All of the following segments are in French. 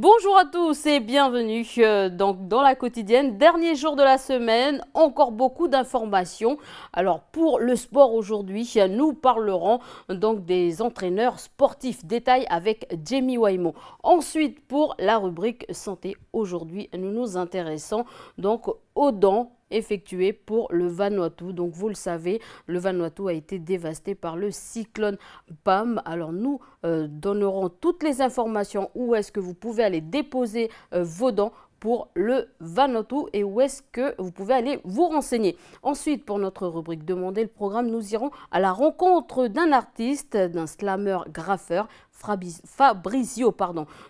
Bonjour à tous et bienvenue donc dans la quotidienne, dernier jour de la semaine, encore beaucoup d'informations. Alors pour le sport aujourd'hui, nous parlerons donc des entraîneurs sportifs. Détail avec Jamie Waimo. Ensuite pour la rubrique santé, aujourd'hui nous nous intéressons donc aux dons effectué pour le Vanuatu. Donc vous le savez, le Vanuatu a été dévasté par le cyclone Pam. Alors nous donnerons toutes les informations où est-ce que vous pouvez aller déposer vos dons pour le Vanuatu et où est-ce que vous pouvez aller vous renseigner. Ensuite, pour notre rubrique Demander le programme, nous irons à la rencontre d'un artiste, d'un slammer graffeur, Fabrizio.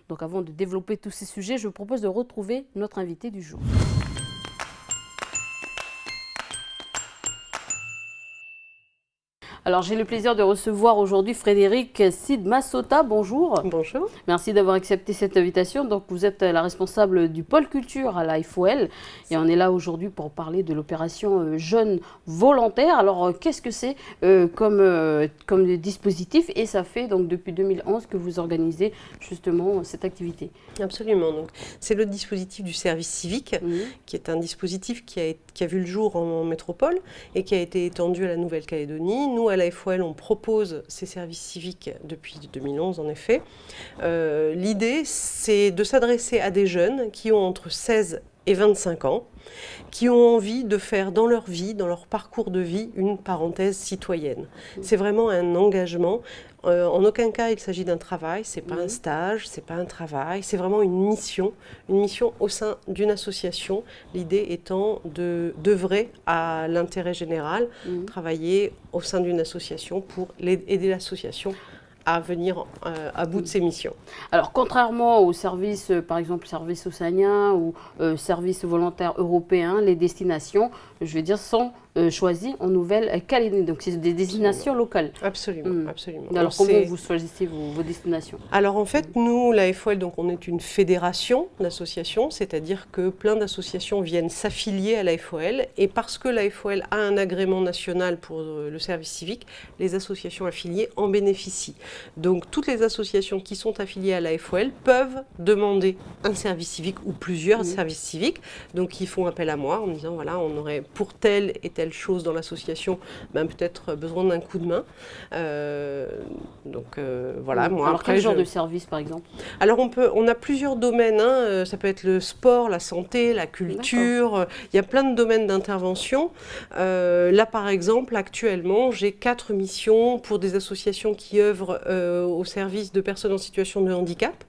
Donc avant de développer tous ces sujets, je vous propose de retrouver notre invité du jour. Alors, j'ai le plaisir de recevoir aujourd'hui Frédéric Sid-Massota. Bonjour. Bonjour. Merci d'avoir accepté cette invitation. Donc, vous êtes la responsable du pôle culture à l'AFOL et on est là aujourd'hui pour parler de l'opération Jeunes Volontaires. Alors, qu'est-ce que c'est comme dispositif? Et ça fait donc depuis 2011 que vous organisez justement cette activité. Absolument. Donc, c'est le dispositif du service civique, qui est un dispositif qui a vu le jour en métropole et qui a été étendu à la Nouvelle-Calédonie. Nous, à l'AFOL, on propose ces services civiques depuis 2011, en effet. L'idée, c'est de s'adresser à des jeunes qui ont entre 16 et 25 ans, qui ont envie de faire dans leur vie, dans leur parcours de vie, une parenthèse citoyenne. C'est vraiment un engagement. En aucun cas, il s'agit d'un travail, c'est pas un stage, c'est pas un travail, c'est vraiment une mission au sein d'une association. L'idée étant d'œuvrer à l'intérêt général, travailler au sein d'une association pour aider l'association à venir à bout de ses missions. Alors, contrairement aux services, par exemple, service océanien ou service volontaire européen, les destinations, je veux dire, sont choisies en Nouvelle-Calédonie. Donc, c'est des destinations locales. Absolument, absolument. Alors, comment vous choisissez vos destinations? Alors, en fait, nous, l'AFOL, donc, on est une fédération d'associations, c'est-à-dire que plein d'associations viennent s'affilier à l'AFOL. Et parce que l'AFOL a un agrément national pour le service civique, les associations affiliées en bénéficient. Donc, toutes les associations qui sont affiliées à l'AFOL peuvent demander un service civique ou plusieurs services civiques. Donc, ils font appel à moi en me disant, voilà, on aurait pour telle et telle chose dans l'association, peut-être besoin d'un coup de main. Voilà. Moi, alors, après, quel genre de service, par exemple? Alors, on a plusieurs domaines. Ça peut être le sport, la santé, la culture. Il y a plein de domaines d'intervention. Là, par exemple, actuellement, j'ai 4 missions pour des associations qui œuvrent au service de personnes en situation de handicap.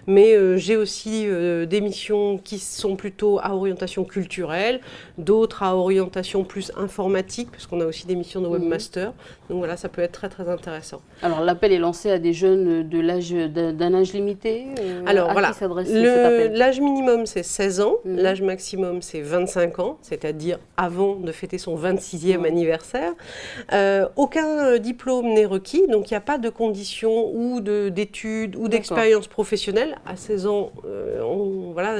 Mais j'ai aussi des missions qui sont plutôt à orientation culturelle, d'autres à orientation plus informatique, parce qu'on a aussi des missions de webmaster. Donc voilà, ça peut être très très intéressant. Alors l'appel est lancé à des jeunes d'un âge limité. Alors à voilà, qui s'adresse cet appel? l'âge minimum c'est 16 ans, l'âge maximum c'est 25 ans, c'est-à-dire avant de fêter son 26e anniversaire. Aucun diplôme n'est requis, donc il n'y a pas de conditions ou d'études ou d'expérience professionnelle. À 16 ans,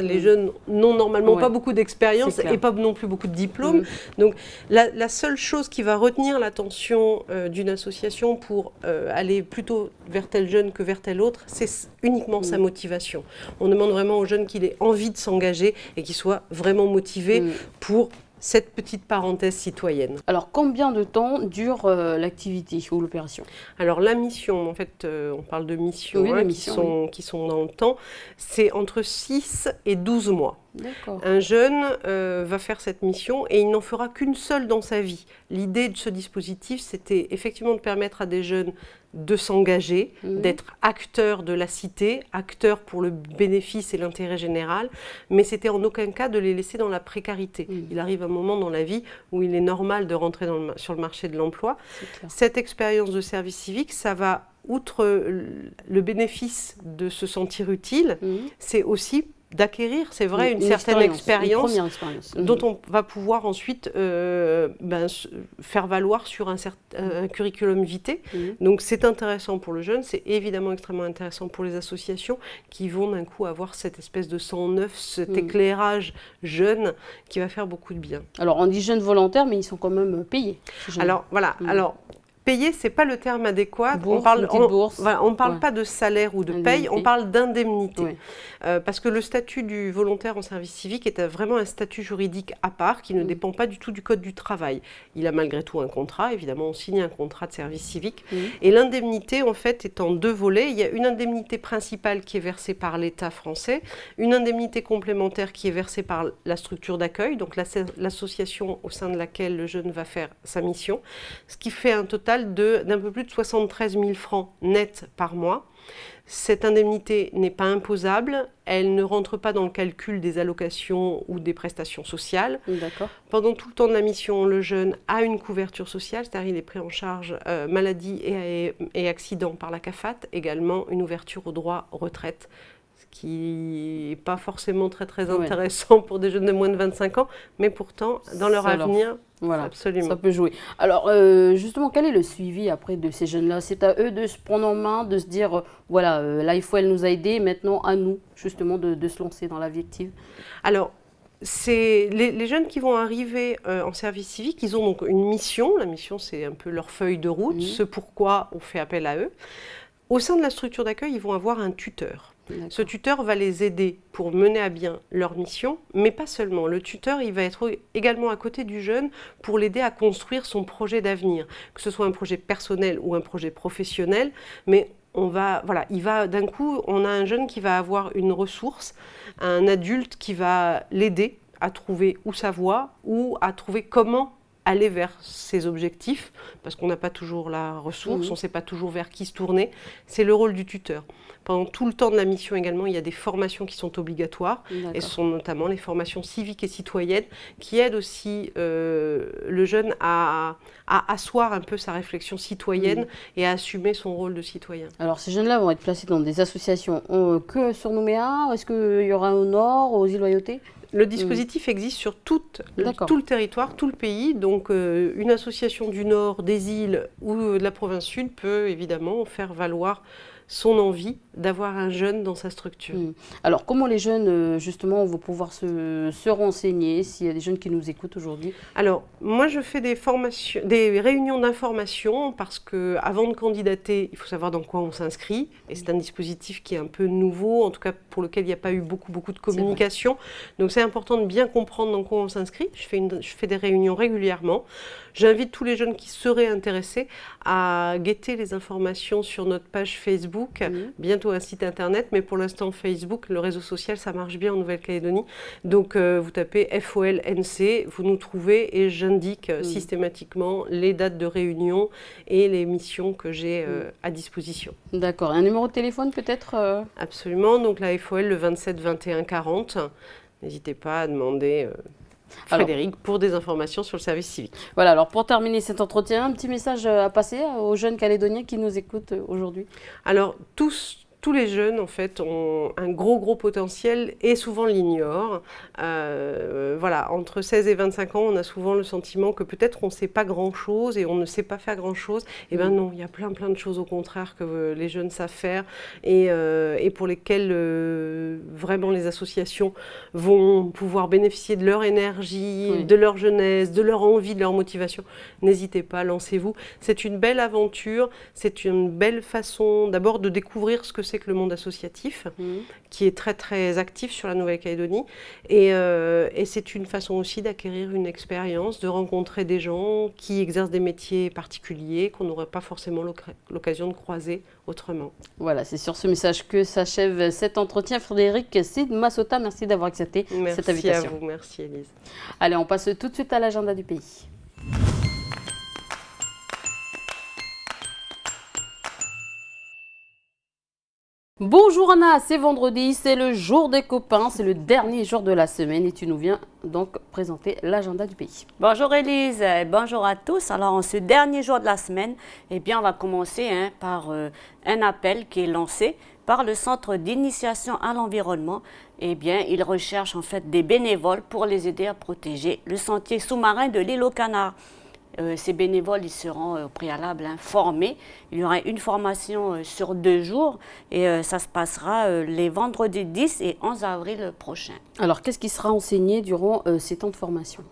les jeunes n'ont normalement pas beaucoup d'expérience et pas non plus beaucoup de diplômes. Donc la seule chose qui va retenir l'attention d'une association pour aller plutôt vers tel jeune que vers tel autre, c'est uniquement sa motivation. On demande vraiment aux jeunes qu'il ait envie de s'engager et qu'il soit vraiment motivé pour cette petite parenthèse citoyenne. Alors, combien de temps dure l'activité ou l'opération? Alors, la mission, en fait, on parle de missions, qui sont dans le temps, c'est entre 6 et 12 mois. Un jeune va faire cette mission et il n'en fera qu'une seule dans sa vie. L'idée de ce dispositif, c'était effectivement de permettre à des jeunes de s'engager, d'être acteurs de la cité, acteurs pour le bénéfice et l'intérêt général, mais c'était en aucun cas de les laisser dans la précarité. Il arrive un moment dans la vie où il est normal de rentrer sur le marché de l'emploi. Cette expérience de service civique, ça va, outre le bénéfice de se sentir utile, c'est aussi d'acquérir, c'est vrai, une certaine expérience dont on va pouvoir ensuite faire valoir sur un curriculum vitae. Donc c'est intéressant pour le jeune, c'est évidemment extrêmement intéressant pour les associations qui vont d'un coup avoir cette espèce de sang neuf, cet éclairage jeune qui va faire beaucoup de bien. Alors on dit jeunes volontaires, mais ils sont quand même payés. Alors voilà, alors payer, c'est pas le terme adéquat. Bourse, on parle pas de salaire ou de paye, on parle d'indemnité. Oui. Parce que le statut du volontaire en service civique est vraiment un statut juridique à part qui ne dépend pas du tout du Code du travail. Il a malgré tout un contrat, évidemment, on signe un contrat de service civique. Et l'indemnité, en fait, est en 2 volets. Il y a une indemnité principale qui est versée par l'État français, une indemnité complémentaire qui est versée par la structure d'accueil, donc l'association au sein de laquelle le jeune va faire sa mission, ce qui fait un total d'un peu plus de 73 000 francs nets par mois. Cette indemnité n'est pas imposable, elle ne rentre pas dans le calcul des allocations ou des prestations sociales. Pendant tout le temps de la mission, le jeune a une couverture sociale, c'est-à-dire il est pris en charge maladie et accident par la CAFAT, également une ouverture au droit retraite, ce qui n'est pas forcément très intéressant pour des jeunes de moins de 25 ans, mais pourtant, dans leur avenir... Voilà, absolument. Ça peut jouer. Alors, justement, quel est le suivi après de ces jeunes-là? C'est à eux de se prendre en main, de se dire, voilà, l'AIFO, elle nous a aidés, maintenant à nous, justement, de se lancer dans la vie active. Alors, c'est les jeunes qui vont arriver en service civique, ils ont donc une mission. La mission, c'est un peu leur feuille de route, ce pourquoi on fait appel à eux. Au sein de la structure d'accueil, ils vont avoir un tuteur. Ce tuteur va les aider pour mener à bien leur mission, mais pas seulement. Le tuteur, il va être également à côté du jeune pour l'aider à construire son projet d'avenir, que ce soit un projet personnel ou un projet professionnel. Mais d'un coup, on a un jeune qui va avoir une ressource, un adulte qui va l'aider à trouver où sa voie ou à trouver comment aller vers ses objectifs, parce qu'on n'a pas toujours la ressource, on ne sait pas toujours vers qui se tourner. C'est le rôle du tuteur. Pendant tout le temps de la mission également, il y a des formations qui sont obligatoires, et ce sont notamment les formations civiques et citoyennes qui aident aussi le jeune à asseoir un peu sa réflexion citoyenne et à assumer son rôle de citoyen. Alors ces jeunes-là vont être placés dans des associations que sur Nouméa? Est-ce qu'il y aura au nord, aux îles Loyauté? Le dispositif existe sur tout le territoire, tout le pays. Donc, une association du Nord, des îles ou de la province Sud peut évidemment faire valoir son envie d'avoir un jeune dans sa structure. Alors, comment les jeunes, justement, vont pouvoir se renseigner s'il y a des jeunes qui nous écoutent aujourd'hui? Alors, moi, je fais des réunions d'information parce qu'avant de candidater, il faut savoir dans quoi on s'inscrit. Et c'est un dispositif qui est un peu nouveau, en tout cas pour lequel il n'y a pas eu beaucoup de communication. Donc, c'est important de bien comprendre dans quoi on s'inscrit. Je fais des réunions régulièrement. J'invite tous les jeunes qui seraient intéressés à guetter les informations sur notre page Facebook, bientôt un site internet, mais pour l'instant Facebook, le réseau social, ça marche bien en Nouvelle-Calédonie. Donc vous tapez FOLNC, vous nous trouvez et j'indique systématiquement les dates de réunion et les missions que j'ai à disposition. D'accord. Un numéro de téléphone peut-être Absolument. Donc la FOL, le 27 21 40. N'hésitez pas à demander... Frédéric, pour des informations sur le service civique. Voilà, alors pour terminer cet entretien, un petit message à passer aux jeunes Calédoniens qui nous écoutent aujourd'hui. Alors, tous les jeunes, en fait, ont un gros potentiel et souvent l'ignorent. Voilà, entre 16 et 25 ans, on a souvent le sentiment que peut-être on ne sait pas grand-chose et on ne sait pas faire grand-chose. Eh bien non, il y a plein de choses au contraire que les jeunes savent faire et pour lesquelles vraiment les associations vont pouvoir bénéficier de leur énergie, de leur jeunesse, de leur envie, de leur motivation. N'hésitez pas, lancez-vous. C'est une belle aventure, c'est une belle façon d'abord de découvrir ce que c'est que le monde associatif, qui est très actif sur la Nouvelle-Calédonie. Et c'est une façon aussi d'acquérir une expérience, de rencontrer des gens qui exercent des métiers particuliers qu'on n'aurait pas forcément l'occasion de croiser autrement. Voilà, c'est sur ce message que s'achève cet entretien. Frédéric Sid Massota, merci d'avoir accepté cette invitation. Merci à vous, merci Élise. Allez, on passe tout de suite à l'agenda du pays. Bonjour Anna, c'est vendredi, c'est le jour des copains, c'est le dernier jour de la semaine et tu nous viens donc présenter l'agenda du pays. Bonjour Élise, bonjour à tous. Alors en ce dernier jour de la semaine, eh bien on va commencer par un appel qui est lancé par le Centre d'initiation à l'environnement. Eh bien, ils recherchent en fait des bénévoles pour les aider à protéger le sentier sous-marin de l'île aux Canards. Ces bénévoles, ils seront au préalable formés. Il y aura une formation sur 2 jours et ça se passera les vendredis 10 et 11 avril prochains. Alors, qu'est-ce qui sera enseigné durant ces temps de formation ?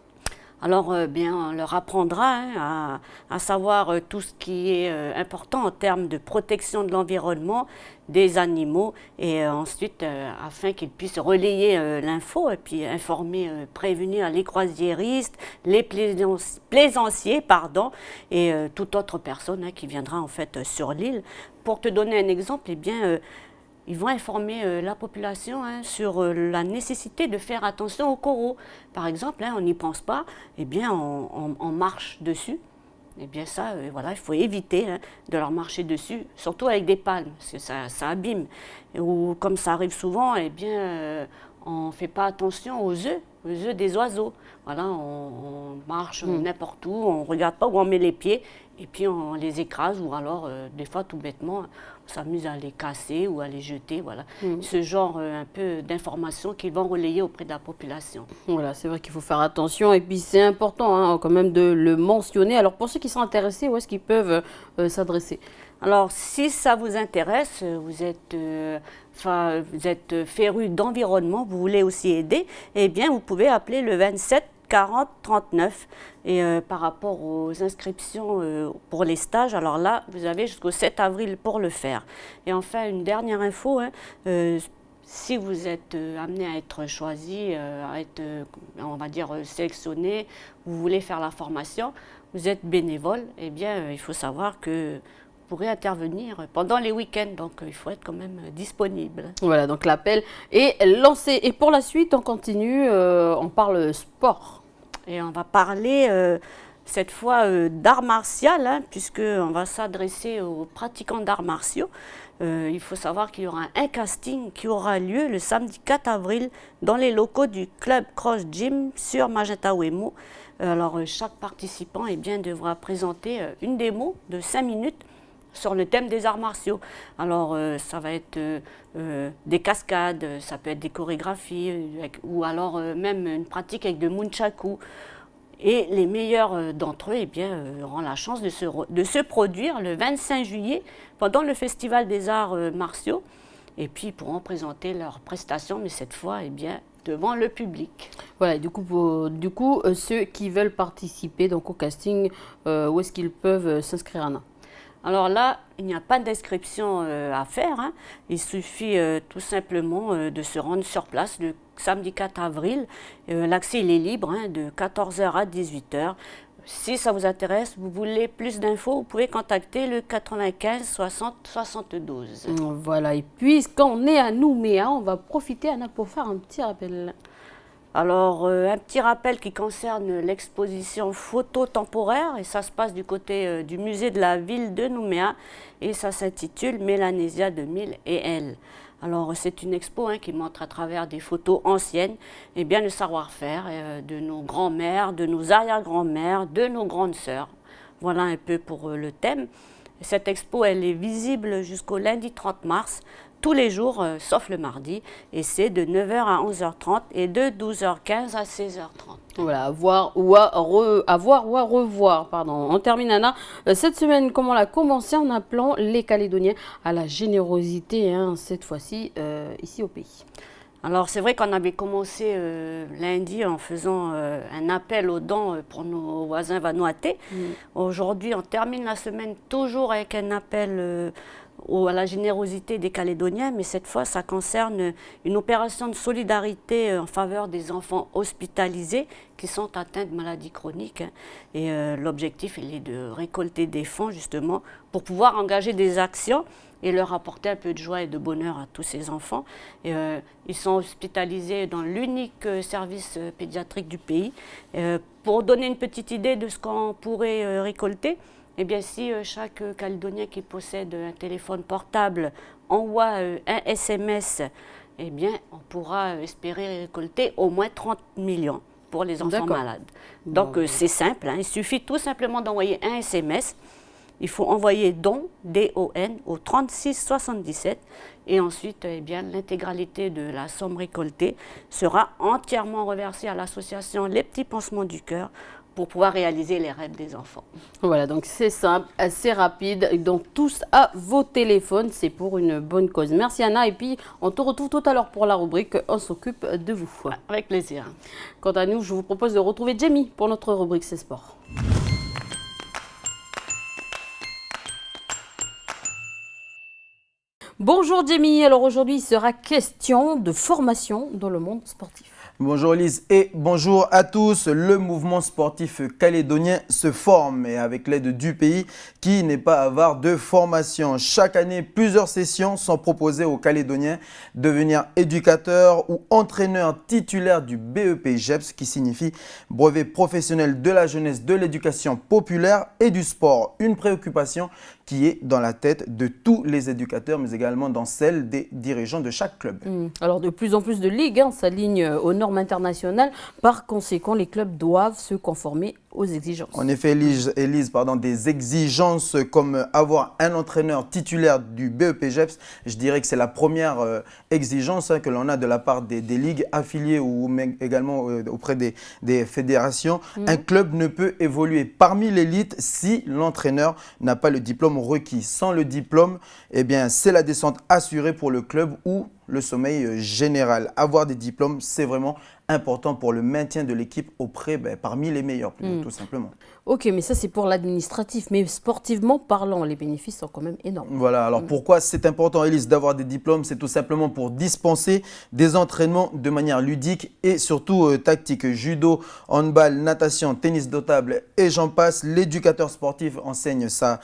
Alors, bien, on leur apprendra à savoir tout ce qui est important en termes de protection de l'environnement, des animaux, et ensuite, afin qu'ils puissent relayer l'info et puis informer, prévenir les croisiéristes, les plaisanciers, pardon, et toute autre personne qui viendra en fait sur l'île. Pour te donner un exemple, eh bien, ils vont informer la population sur la nécessité de faire attention aux coraux. Par exemple, on n'y pense pas, eh bien, on marche dessus. Eh bien ça, voilà, il faut éviter de leur marcher dessus, surtout avec des palmes, parce que ça abîme. Ou comme ça arrive souvent, eh bien, on ne fait pas attention aux œufs des oiseaux. Voilà, on marche n'importe où, on ne regarde pas où on met les pieds, et puis on les écrase, ou alors, des fois, tout bêtement, on s'amuse à les casser ou à les jeter. Voilà. Ce genre un peu d'informations qu'ils vont relayer auprès de la population. Voilà, c'est vrai qu'il faut faire attention, et puis c'est important quand même de le mentionner. Alors pour ceux qui sont intéressés, où est-ce qu'ils peuvent s'adresser? Alors, si ça vous intéresse, vous êtes féru d'environnement, vous voulez aussi aider, eh bien, vous pouvez appeler le 27 40 39. Et par rapport aux inscriptions pour les stages, alors là, vous avez jusqu'au 7 avril pour le faire. Et enfin, une dernière info, si vous êtes amené à être choisi, à être, on va dire, sélectionné, vous voulez faire la formation, vous êtes bénévole, eh bien, il faut savoir que vous pourrez intervenir pendant les week-ends, donc il faut être quand même disponible. Voilà, donc l'appel est lancé. Et pour la suite, on continue, on parle sport. Et on va parler cette fois d'art martial, puisqu'on va s'adresser aux pratiquants d'arts martiaux. Il faut savoir qu'il y aura un casting qui aura lieu le samedi 4 avril dans les locaux du Club Cross Gym sur Magenta Wemo. Alors chaque participant devra présenter une démo de 5 minutes sur le thème des arts martiaux. Alors ça va être des cascades, ça peut être des chorégraphies, ou alors même une pratique avec de nunchaku. Et les meilleurs d'entre eux auront la chance de se produire le 25 juillet pendant le Festival des arts martiaux. Et puis ils pourront présenter leurs prestations, mais cette fois devant le public. Voilà, du coup ceux qui veulent participer donc, au casting, où est-ce qu'ils peuvent s'inscrire, Anna? Alors là, il n'y a pas d'inscription à faire. Il suffit tout simplement de se rendre sur place le samedi 4 avril. L'accès il est libre de 14h à 18h. Si ça vous intéresse, vous voulez plus d'infos, vous pouvez contacter le 95 60 72. Voilà, et puisqu'on est à Nouméa, on va profiter, Anna, pour faire un petit rappel. Alors, un petit rappel qui concerne l'exposition photo temporaire, et ça se passe du côté du musée de la ville de Nouméa, et ça s'intitule Mélanésia 2000 et elle. Alors, c'est une expo qui montre à travers des photos anciennes le savoir-faire de nos grands-mères, de nos arrière-grands-mères, de nos grandes sœurs. Voilà un peu pour le thème. Cette expo, elle est visible jusqu'au lundi 30 mars, tous les jours, sauf le mardi, et c'est de 9h à 11h30 et de 12h15 à 16h30. Voilà, à voir ou à revoir, pardon. On termine, Anna. Cette semaine, comment on l'a commencé en appelant les Calédoniens à la générosité, cette fois-ci, ici au pays. Alors, c'est vrai qu'on avait commencé lundi en faisant un appel aux dons pour nos voisins vanuatais. Aujourd'hui, on termine la semaine toujours avec un appel à la générosité des Calédoniens, mais cette fois, ça concerne une opération de solidarité en faveur des enfants hospitalisés qui sont atteints de maladies chroniques. Et l'objectif, il est de récolter des fonds, justement, pour pouvoir engager des actions et leur apporter un peu de joie et de bonheur à tous ces enfants. Et, ils sont hospitalisés dans l'unique service pédiatrique du pays. Pour donner une petite idée de ce qu'on pourrait récolter, eh bien, si chaque Calédonien qui possède un téléphone portable envoie un SMS, eh bien, on pourra espérer récolter au moins 30 millions pour les enfants malades. Donc, c'est simple, il suffit tout simplement d'envoyer un SMS. Il faut envoyer don, D-O-N, au 36 77 et ensuite, l'intégralité de la somme récoltée sera entièrement reversée à l'association Les Petits Pansements du Cœur pour pouvoir réaliser les rêves des enfants. Voilà, donc c'est simple, assez rapide. Donc tous à vos téléphones, c'est pour une bonne cause. Merci Anna, et puis on te retrouve tout à l'heure pour la rubrique On s'occupe de vous. Avec plaisir. Quant à nous, je vous propose de retrouver Jamie pour notre rubrique C'est Sport. Bonjour Jamie, alors aujourd'hui il sera question de formation dans le monde sportif. Bonjour Lise et bonjour à tous. Le mouvement sportif calédonien se forme et avec l'aide du pays qui n'est pas avare de formation. Chaque année, plusieurs sessions sont proposées aux Calédoniens de devenir éducateurs ou entraîneurs titulaires du BEP-GEPS qui signifie brevet professionnel de la jeunesse, de l'éducation populaire et du sport. Une préoccupation qui est dans la tête de tous les éducateurs, mais également dans celle des dirigeants de chaque club. Alors de plus en plus de ligues s'alignent aux normes internationales. Par conséquent, les clubs doivent se conformer aux exigences. En effet, Elise, des exigences comme avoir un entraîneur titulaire du BEP-GEPS, je dirais que c'est la première exigence que l'on a de la part des ligues affiliées ou également auprès des fédérations. Un club ne peut évoluer parmi l'élite si l'entraîneur n'a pas le diplôme requis. Sans le diplôme, eh bien, c'est la descente assurée pour le club ou le sommeil général. Avoir des diplômes, c'est vraiment important pour le maintien de l'équipe parmi les meilleurs, tout simplement. Ok, mais ça c'est pour l'administratif, mais sportivement parlant, les bénéfices sont quand même énormes. Voilà, alors pourquoi c'est important, Elise, d'avoir des diplômes? C'est tout simplement pour dispenser des entraînements de manière ludique et surtout tactique. Judo, handball, natation, tennis de table et j'en passe. L'éducateur sportif enseigne sa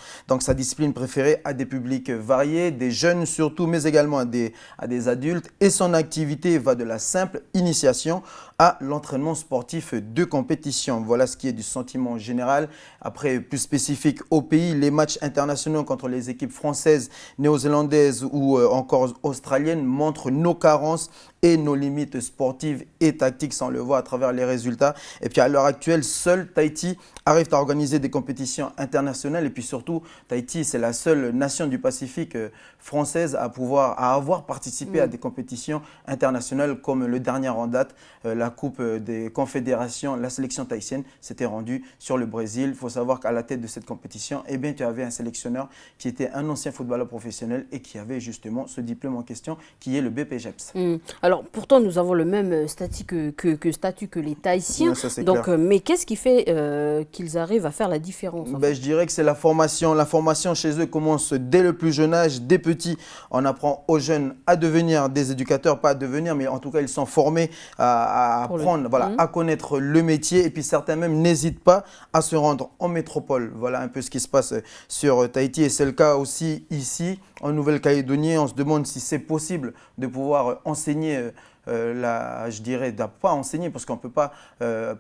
discipline préférée à des publics variés, des jeunes surtout, mais également à des adultes. Et son activité va de la simple initiation à l'entraînement sportif de compétition. Voilà ce qui est du sentiment général. Après, plus spécifique au pays, les matchs internationaux contre les équipes françaises, néo-zélandaises ou encore australiennes montrent nos carences et nos limites sportives et tactiques, on le voit à travers les résultats. Et puis à l'heure actuelle, seul Tahiti arrive à organiser des compétitions internationales. Et puis surtout, Tahiti, c'est la seule nation du Pacifique française à avoir participé à des compétitions internationales comme le dernier en date, la Coupe des Confédérations. La sélection tahitienne s'était rendue sur le Brésil. Il faut savoir qu'à la tête de cette compétition, eh bien, tu avais un sélectionneur qui était un ancien footballeur professionnel et qui avait justement ce diplôme en question qui est le BEP-GEPS. Alors pourtant, nous avons le même statut que les Tahitiens. Ouais, donc, mais qu'est-ce qui fait qu'ils arrivent à faire la différence Je dirais que c'est la formation. La formation chez eux commence dès le plus jeune âge, dès petits. On apprend aux jeunes à devenir des éducateurs, pas à devenir, mais en tout cas, ils sont formés à apprendre, à connaître le métier. Et puis certains même n'hésitent pas à se rendre en métropole. Voilà un peu ce qui se passe sur Tahiti. Et c'est le cas aussi ici, en Nouvelle-Calédonie. On se demande si c'est possible de pouvoir enseigner je dirais, pas enseigner parce qu'on ne peut pas,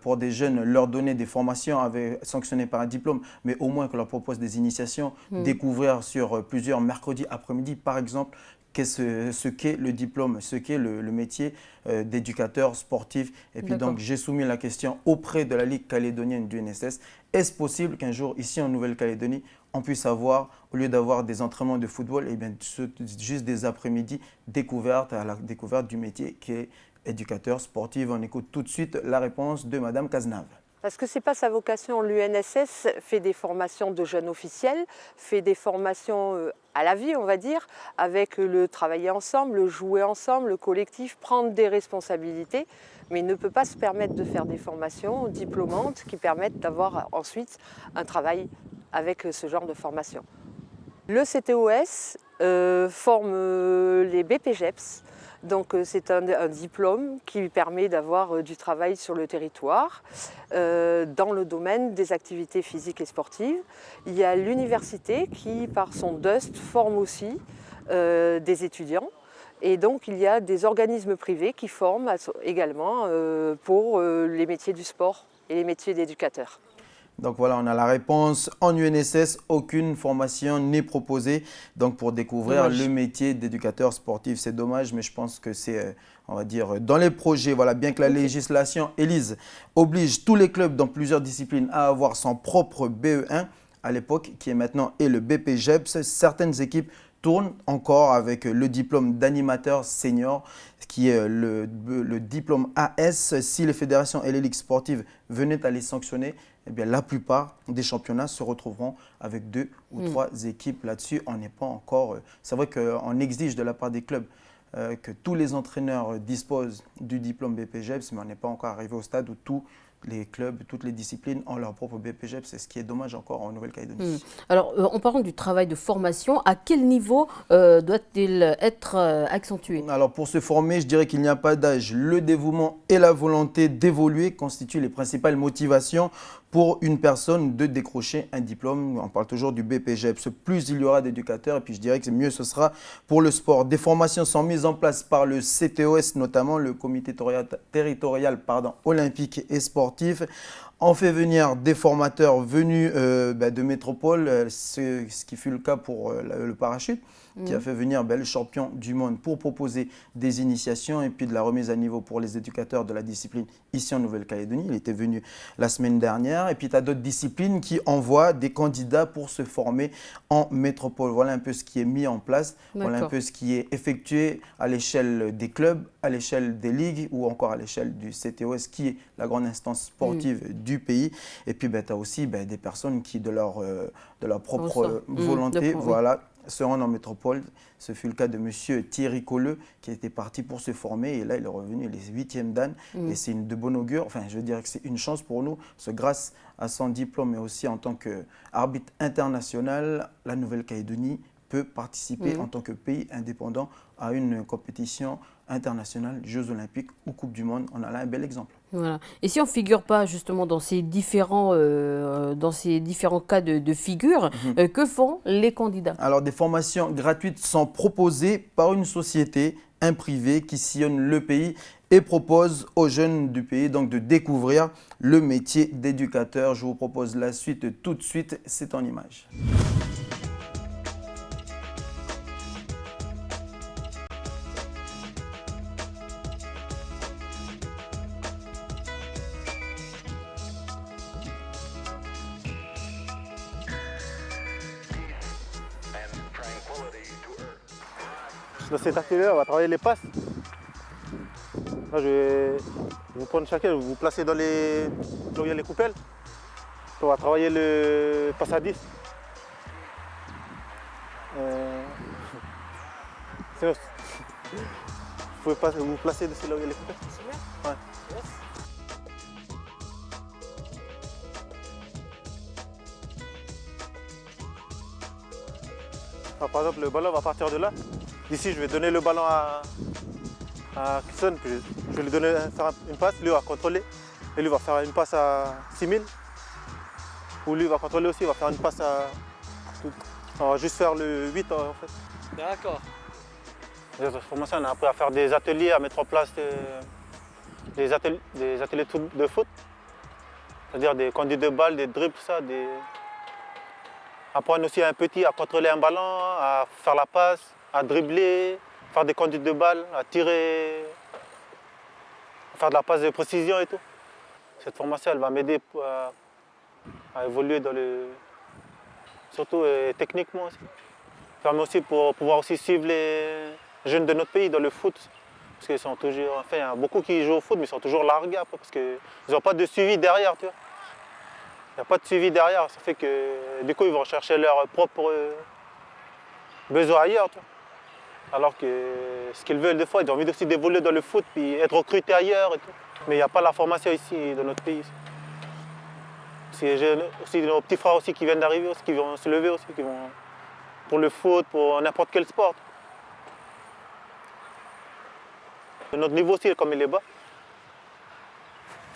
pour des jeunes, leur donner des formations sanctionnées par un diplôme, mais au moins qu'on leur propose des initiations, découvrir sur plusieurs mercredis après-midi, par exemple, ce qu'est le diplôme, ce qu'est le métier d'éducateur sportif. Et puis donc, j'ai soumis la question auprès de la Ligue calédonienne du NSS. Est-ce possible qu'un jour, ici en Nouvelle-Calédonie, on puisse avoir, au lieu d'avoir des entraînements de football, eh bien, juste des après-midi à la découverte du métier qui est éducateur sportif? On écoute tout de suite la réponse de Madame Cazenave. Parce que ce n'est pas sa vocation. L'UNSS fait des formations de jeunes officiels, fait des formations à la vie, on va dire, avec le travailler ensemble, le jouer ensemble, le collectif, prendre des responsabilités, mais ne peut pas se permettre de faire des formations diplômantes qui permettent d'avoir ensuite un travail avec ce genre de formation. Le CTOS forme les BEP-GEPS. Donc c'est un diplôme qui permet d'avoir du travail sur le territoire dans le domaine des activités physiques et sportives. Il y a l'université qui, par son DUST, forme aussi des étudiants. Et donc il y a des organismes privés qui forment également pour les métiers du sport et les métiers d'éducateurs. Donc voilà, on a la réponse. En UNSS, aucune formation n'est proposée donc pour découvrir le métier d'éducateur sportif. C'est dommage, mais je pense que c'est, on va dire, dans les projets. Voilà, bien que la législation, Elise, oblige tous les clubs dans plusieurs disciplines à avoir son propre BE1 à l'époque, qui est maintenant le BEP-GEPS, certaines équipes tourne encore avec le diplôme d'animateur senior, qui est le diplôme AS. Si les fédérations et les ligues sportives venaient à les sanctionner, eh bien, la plupart des championnats se retrouveront avec 2 ou 3 équipes là-dessus. On n'est pas encore… C'est vrai qu'on exige de la part des clubs que tous les entraîneurs disposent du diplôme BPJEPS, mais on n'est pas encore arrivé au stade où tous les clubs, toutes les disciplines ont leur propre BPJEPS. C'est ce qui est dommage encore en Nouvelle-Calédonie. Alors, en parlant du travail de formation, à quel niveau doit-il être accentué? Alors, pour se former, je dirais qu'il n'y a pas d'âge. Le dévouement et la volonté d'évoluer constituent les principales motivations pour une personne de décrocher un diplôme. On parle toujours du BPJEPS. Plus il y aura d'éducateurs, et puis je dirais que mieux ce sera pour le sport. Des formations sont mises en place par le CTOS, notamment le comité territorial olympique et sportif. On fait venir des formateurs venus de métropole, ce qui fut le cas pour le parachute, qui a fait venir le champion du monde pour proposer des initiations et puis de la remise à niveau pour les éducateurs de la discipline ici en Nouvelle-Calédonie. Il était venu la semaine dernière. Et puis, tu as d'autres disciplines qui envoient des candidats pour se former en métropole. Voilà un peu ce qui est mis en place. Voilà un peu ce qui est effectué à l'échelle des clubs, à l'échelle des ligues ou encore à l'échelle du CTOS, qui est la grande instance sportive du pays. Et puis, tu as aussi des personnes qui, de leur propre volonté, se rendent en métropole. Ce fut le cas de M. Thierry Colleux qui était parti pour se former et là il est revenu les 8e dan et c'est de bon augure. Enfin, je veux dire que c'est une chance pour nous parce que grâce à son diplôme et aussi en tant qu'arbitre international, la Nouvelle-Calédonie peut participer en tant que pays indépendant à une compétition internationale, Jeux Olympiques ou Coupe du Monde. On a là un bel exemple. Voilà. Et si on ne figure pas justement dans ces différents cas de figure, que font les candidats? Alors, des formations gratuites sont proposées par une société, un privé qui sillonne le pays et propose aux jeunes du pays donc de découvrir le métier d'éducateur. Je vous propose la suite tout de suite, c'est en images. Dans cet atelier, on va travailler les passes. Là, je vais vous prendre chacun, je vais vous placer dans les... là où il y a les coupelles. On va travailler le passe à 10. Sinon, vous pouvez pas vous placer dessus là où il y a les coupelles. Ouais. Alors, par exemple, le ballon va partir de là. D'ici, je vais donner le ballon à Kisson, puis je vais lui donner faire une passe, lui va contrôler. Et lui va faire une passe à 6000. Ou lui va contrôler aussi, il va faire une passe à... On va juste faire le 8 en fait. D'accord. Dans cette formation, on a appris à faire des ateliers, à mettre en place des ateliers de foot. C'est-à-dire des conduites de balles, des dribbles, tout ça. Apprendre aussi à un petit à contrôler un ballon, à faire la passe, à dribbler, faire des conduites de balles, à tirer, à faire de la passe de précision et tout. Cette formation, elle va m'aider à évoluer surtout techniquement aussi. Ça permet aussi pour pouvoir aussi suivre les jeunes de notre pays dans le foot. Parce qu'ils sont toujours, enfin, il y a beaucoup qui jouent au foot, mais ils sont toujours largués après, parce qu'ils n'ont pas de suivi derrière, tu vois. Il n'y a pas de suivi derrière, ça fait que du coup ils vont chercher leurs propres besoins ailleurs. Tu vois. Alors que ce qu'ils veulent des fois, ils ont envie aussi d'évoluer dans le foot puis être recrutés ailleurs et tout. Mais il n'y a pas la formation ici dans notre pays. J'ai aussi nos petits frères aussi qui viennent d'arriver, qui vont se lever aussi, qui vont pour le foot, pour n'importe quel sport. Notre niveau aussi, comme il est bas.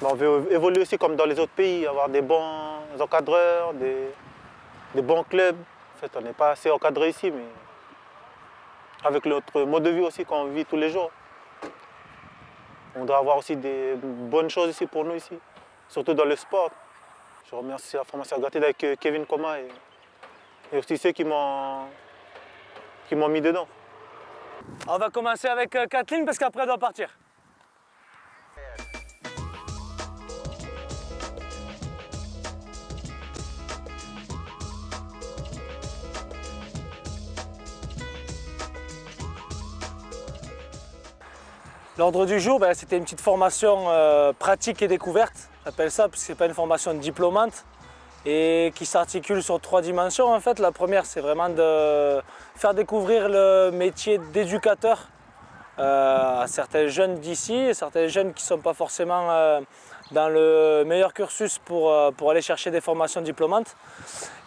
On veut évoluer aussi comme dans les autres pays, avoir des bons encadreurs, des bons clubs. En fait, on n'est pas assez encadré ici, mais avec notre mode de vie aussi qu'on vit tous les jours. On doit avoir aussi des bonnes choses ici pour nous ici, surtout dans le sport. Je remercie la formation gratuite avec Kevin Koma et aussi ceux qui m'ont mis dedans. On va commencer avec Kathleen parce qu'après elle doit partir. L'ordre du jour, c'était une petite formation pratique et découverte, j'appelle ça, parce que ce n'est pas une formation diplômante, et qui s'articule sur 3 dimensions. En fait, la première, c'est vraiment de faire découvrir le métier d'éducateur à certains jeunes d'ici, et certains jeunes qui ne sont pas forcément dans le meilleur cursus pour aller chercher des formations diplômantes.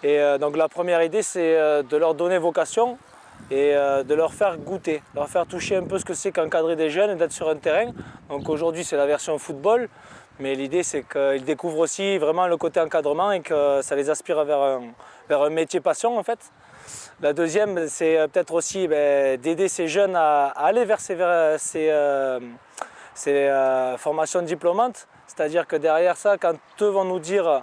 Et donc la première idée, c'est de leur donner vocation et de leur faire goûter, leur faire toucher un peu ce que c'est qu'encadrer des jeunes et d'être sur un terrain. Donc aujourd'hui, c'est la version football. Mais l'idée, c'est qu'ils découvrent aussi vraiment le côté encadrement et que ça les aspire vers un métier passion, en fait. La deuxième, c'est peut-être aussi d'aider ces jeunes à aller vers ces formations diplômantes. C'est-à-dire que derrière ça, quand eux vont nous dire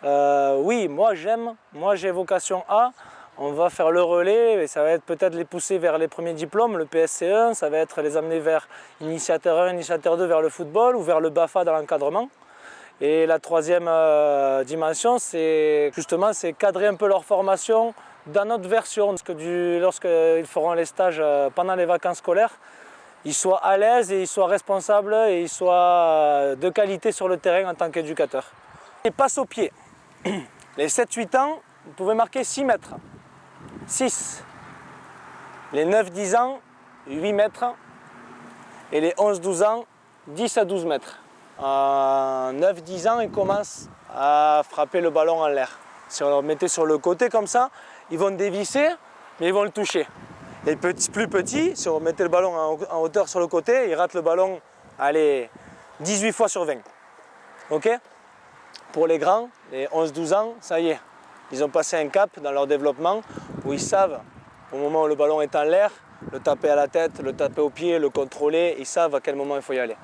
oui, moi j'aime, moi j'ai vocation à, on va faire le relais et ça va être peut-être les pousser vers les premiers diplômes, le PSC1, ça va être les amener vers initiateur 1, initiateur 2 vers le football ou vers le BAFA dans l'encadrement. Et la troisième dimension, c'est justement cadrer un peu leur formation dans notre version. Parce que lorsqu'ils feront les stages pendant les vacances scolaires, ils soient à l'aise et ils soient responsables et ils soient de qualité sur le terrain en tant qu'éducateurs. Et passe au pied. Les 7-8 ans, vous pouvez marquer 6 mètres. 6. Les 9-10 ans, 8 mètres. Et les 11-12 ans, 10 à 12 mètres. À 9-10 ans, ils commencent à frapper le ballon en l'air. Si on leur mettait sur le côté comme ça, ils vont dévisser, mais ils vont le toucher. Les plus petits, si on mettait le ballon en hauteur sur le côté, ils ratent le ballon, allez, 18 fois sur 20. Ok ? Pour les grands, les 11-12 ans, ça y est. Ils ont passé un cap dans leur développement où ils savent, au moment où le ballon est en l'air, le taper à la tête, le taper au pied, le contrôler, ils savent à quel moment il faut y aller.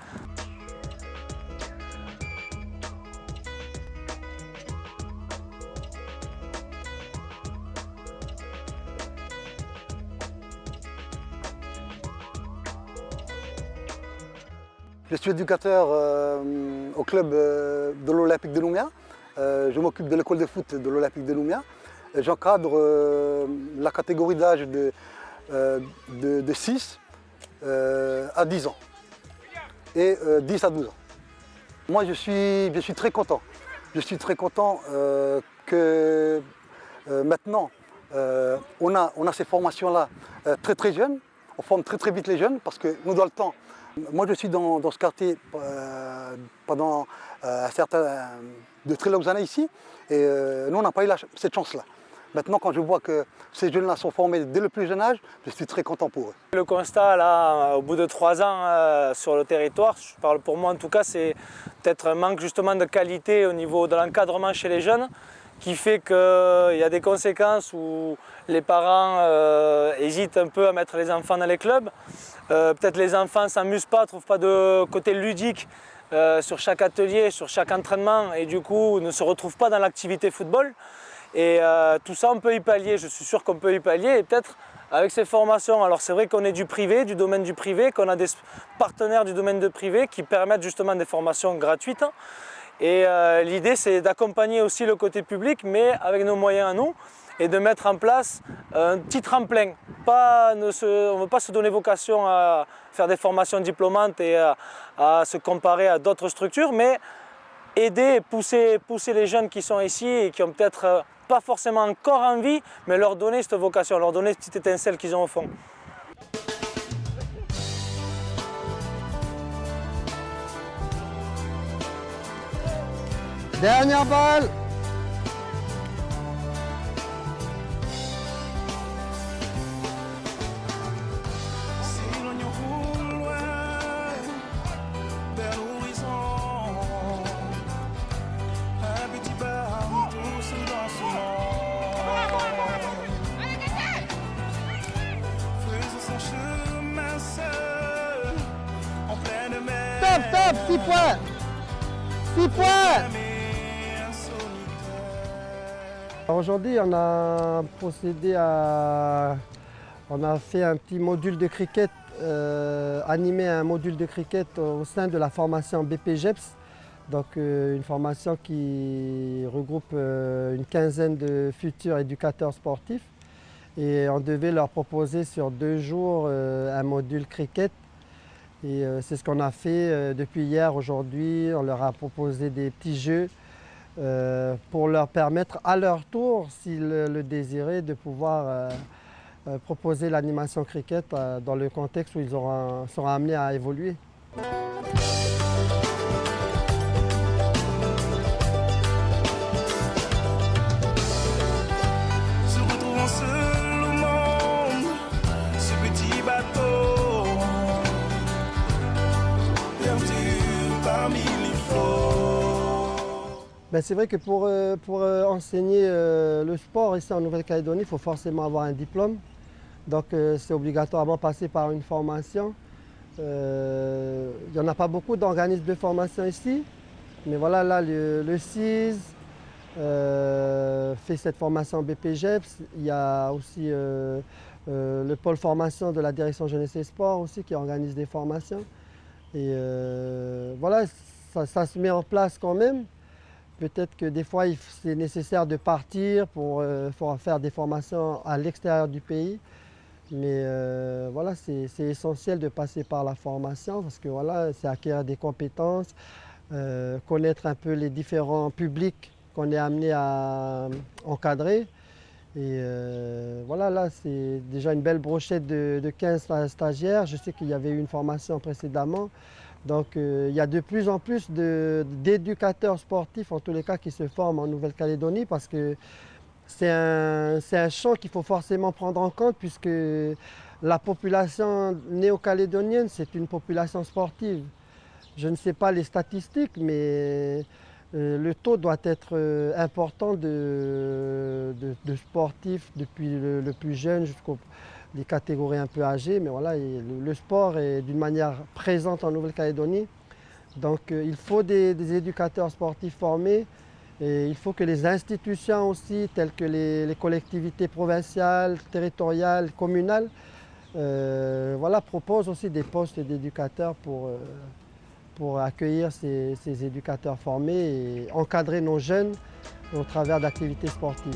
Je suis éducateur au club de l'Olympique de Nouméa. Je m'occupe de l'école de foot de l'Olympique de Nouméa. J'encadre la catégorie d'âge de 6 à 10 ans et 10 à 12 ans. Moi, je suis très content. Je suis très content que maintenant, on a ces formations-là très jeunes. On forme très vite les jeunes parce que nous, dans le temps, moi, je suis dans ce quartier pendant de très longues années ici et nous, on n'a pas eu cette chance-là. Maintenant, quand je vois que ces jeunes-là sont formés dès le plus jeune âge, je suis très content pour eux. Le constat, là, au bout de 3 ans sur le territoire, je parle pour moi en tout cas, c'est peut-être un manque justement de qualité au niveau de l'encadrement chez les jeunes qui fait qu'il y a des conséquences où les parents hésitent un peu à mettre les enfants dans les clubs. Peut-être les enfants ne s'amusent pas, ne trouvent pas de côté ludique sur chaque atelier, sur chaque entraînement et du coup ne se retrouvent pas dans l'activité football. Et tout ça, on peut y pallier, je suis sûr qu'on peut y pallier et peut-être avec ces formations. Alors c'est vrai qu'on est du privé, du domaine du privé, qu'on a des partenaires du domaine de privé qui permettent justement des formations gratuites. Et l'idée, c'est d'accompagner aussi le côté public, mais avec nos moyens à nous, et de mettre en place un petit tremplin. On ne veut pas se donner vocation à faire des formations diplômantes et à se comparer à d'autres structures, mais aider et pousser les jeunes qui sont ici et qui ont peut-être pas forcément encore envie, mais leur donner cette vocation, leur donner cette petite étincelle qu'ils ont au fond. Dernière balle. Top, 6 points. 6 points. Aujourd'hui, on a fait un petit module de cricket, animé un module de cricket au sein de la formation BPGEPS. Donc une formation qui regroupe une quinzaine de futurs éducateurs sportifs. Et on devait leur proposer sur 2 jours un module cricket. Et c'est ce qu'on a fait depuis hier, aujourd'hui. On leur a proposé des petits jeux pour leur permettre à leur tour, s'ils le désiraient, de pouvoir proposer l'animation cricket dans le contexte où ils seront amenés à évoluer. Ben, c'est vrai que pour enseigner le sport ici en Nouvelle-Calédonie, il faut forcément avoir un diplôme. Donc c'est obligatoirement passer par une formation. Il n'y en a pas beaucoup d'organismes de formation ici. Mais voilà, là, le CIS fait cette formation BPGEPS. Il y a aussi le pôle formation de la direction jeunesse et sport aussi qui organise des formations. Et voilà, ça se met en place quand même. Peut-être que des fois, c'est nécessaire de partir pour faire des formations à l'extérieur du pays. Mais voilà, c'est essentiel de passer par la formation parce que voilà, c'est acquérir des compétences, connaître un peu les différents publics qu'on est amené à encadrer. Et voilà, là, c'est déjà une belle brochette de 15 stagiaires. Je sais qu'il y avait eu une formation précédemment. Donc il y a de plus en plus d'éducateurs sportifs, en tous les cas, qui se forment en Nouvelle-Calédonie parce que c'est un champ qu'il faut forcément prendre en compte puisque la population néo-calédonienne, c'est une population sportive. Je ne sais pas les statistiques, mais le taux doit être important de sportifs depuis le plus jeune jusqu'aux les catégories un peu âgées, mais voilà, le sport est d'une manière présente en Nouvelle-Calédonie. Donc il faut des éducateurs sportifs formés et il faut que les institutions aussi, telles que les collectivités provinciales, territoriales, communales, voilà, proposent aussi des postes d'éducateurs pour accueillir ces éducateurs formés et encadrer nos jeunes au travers d'activités sportives.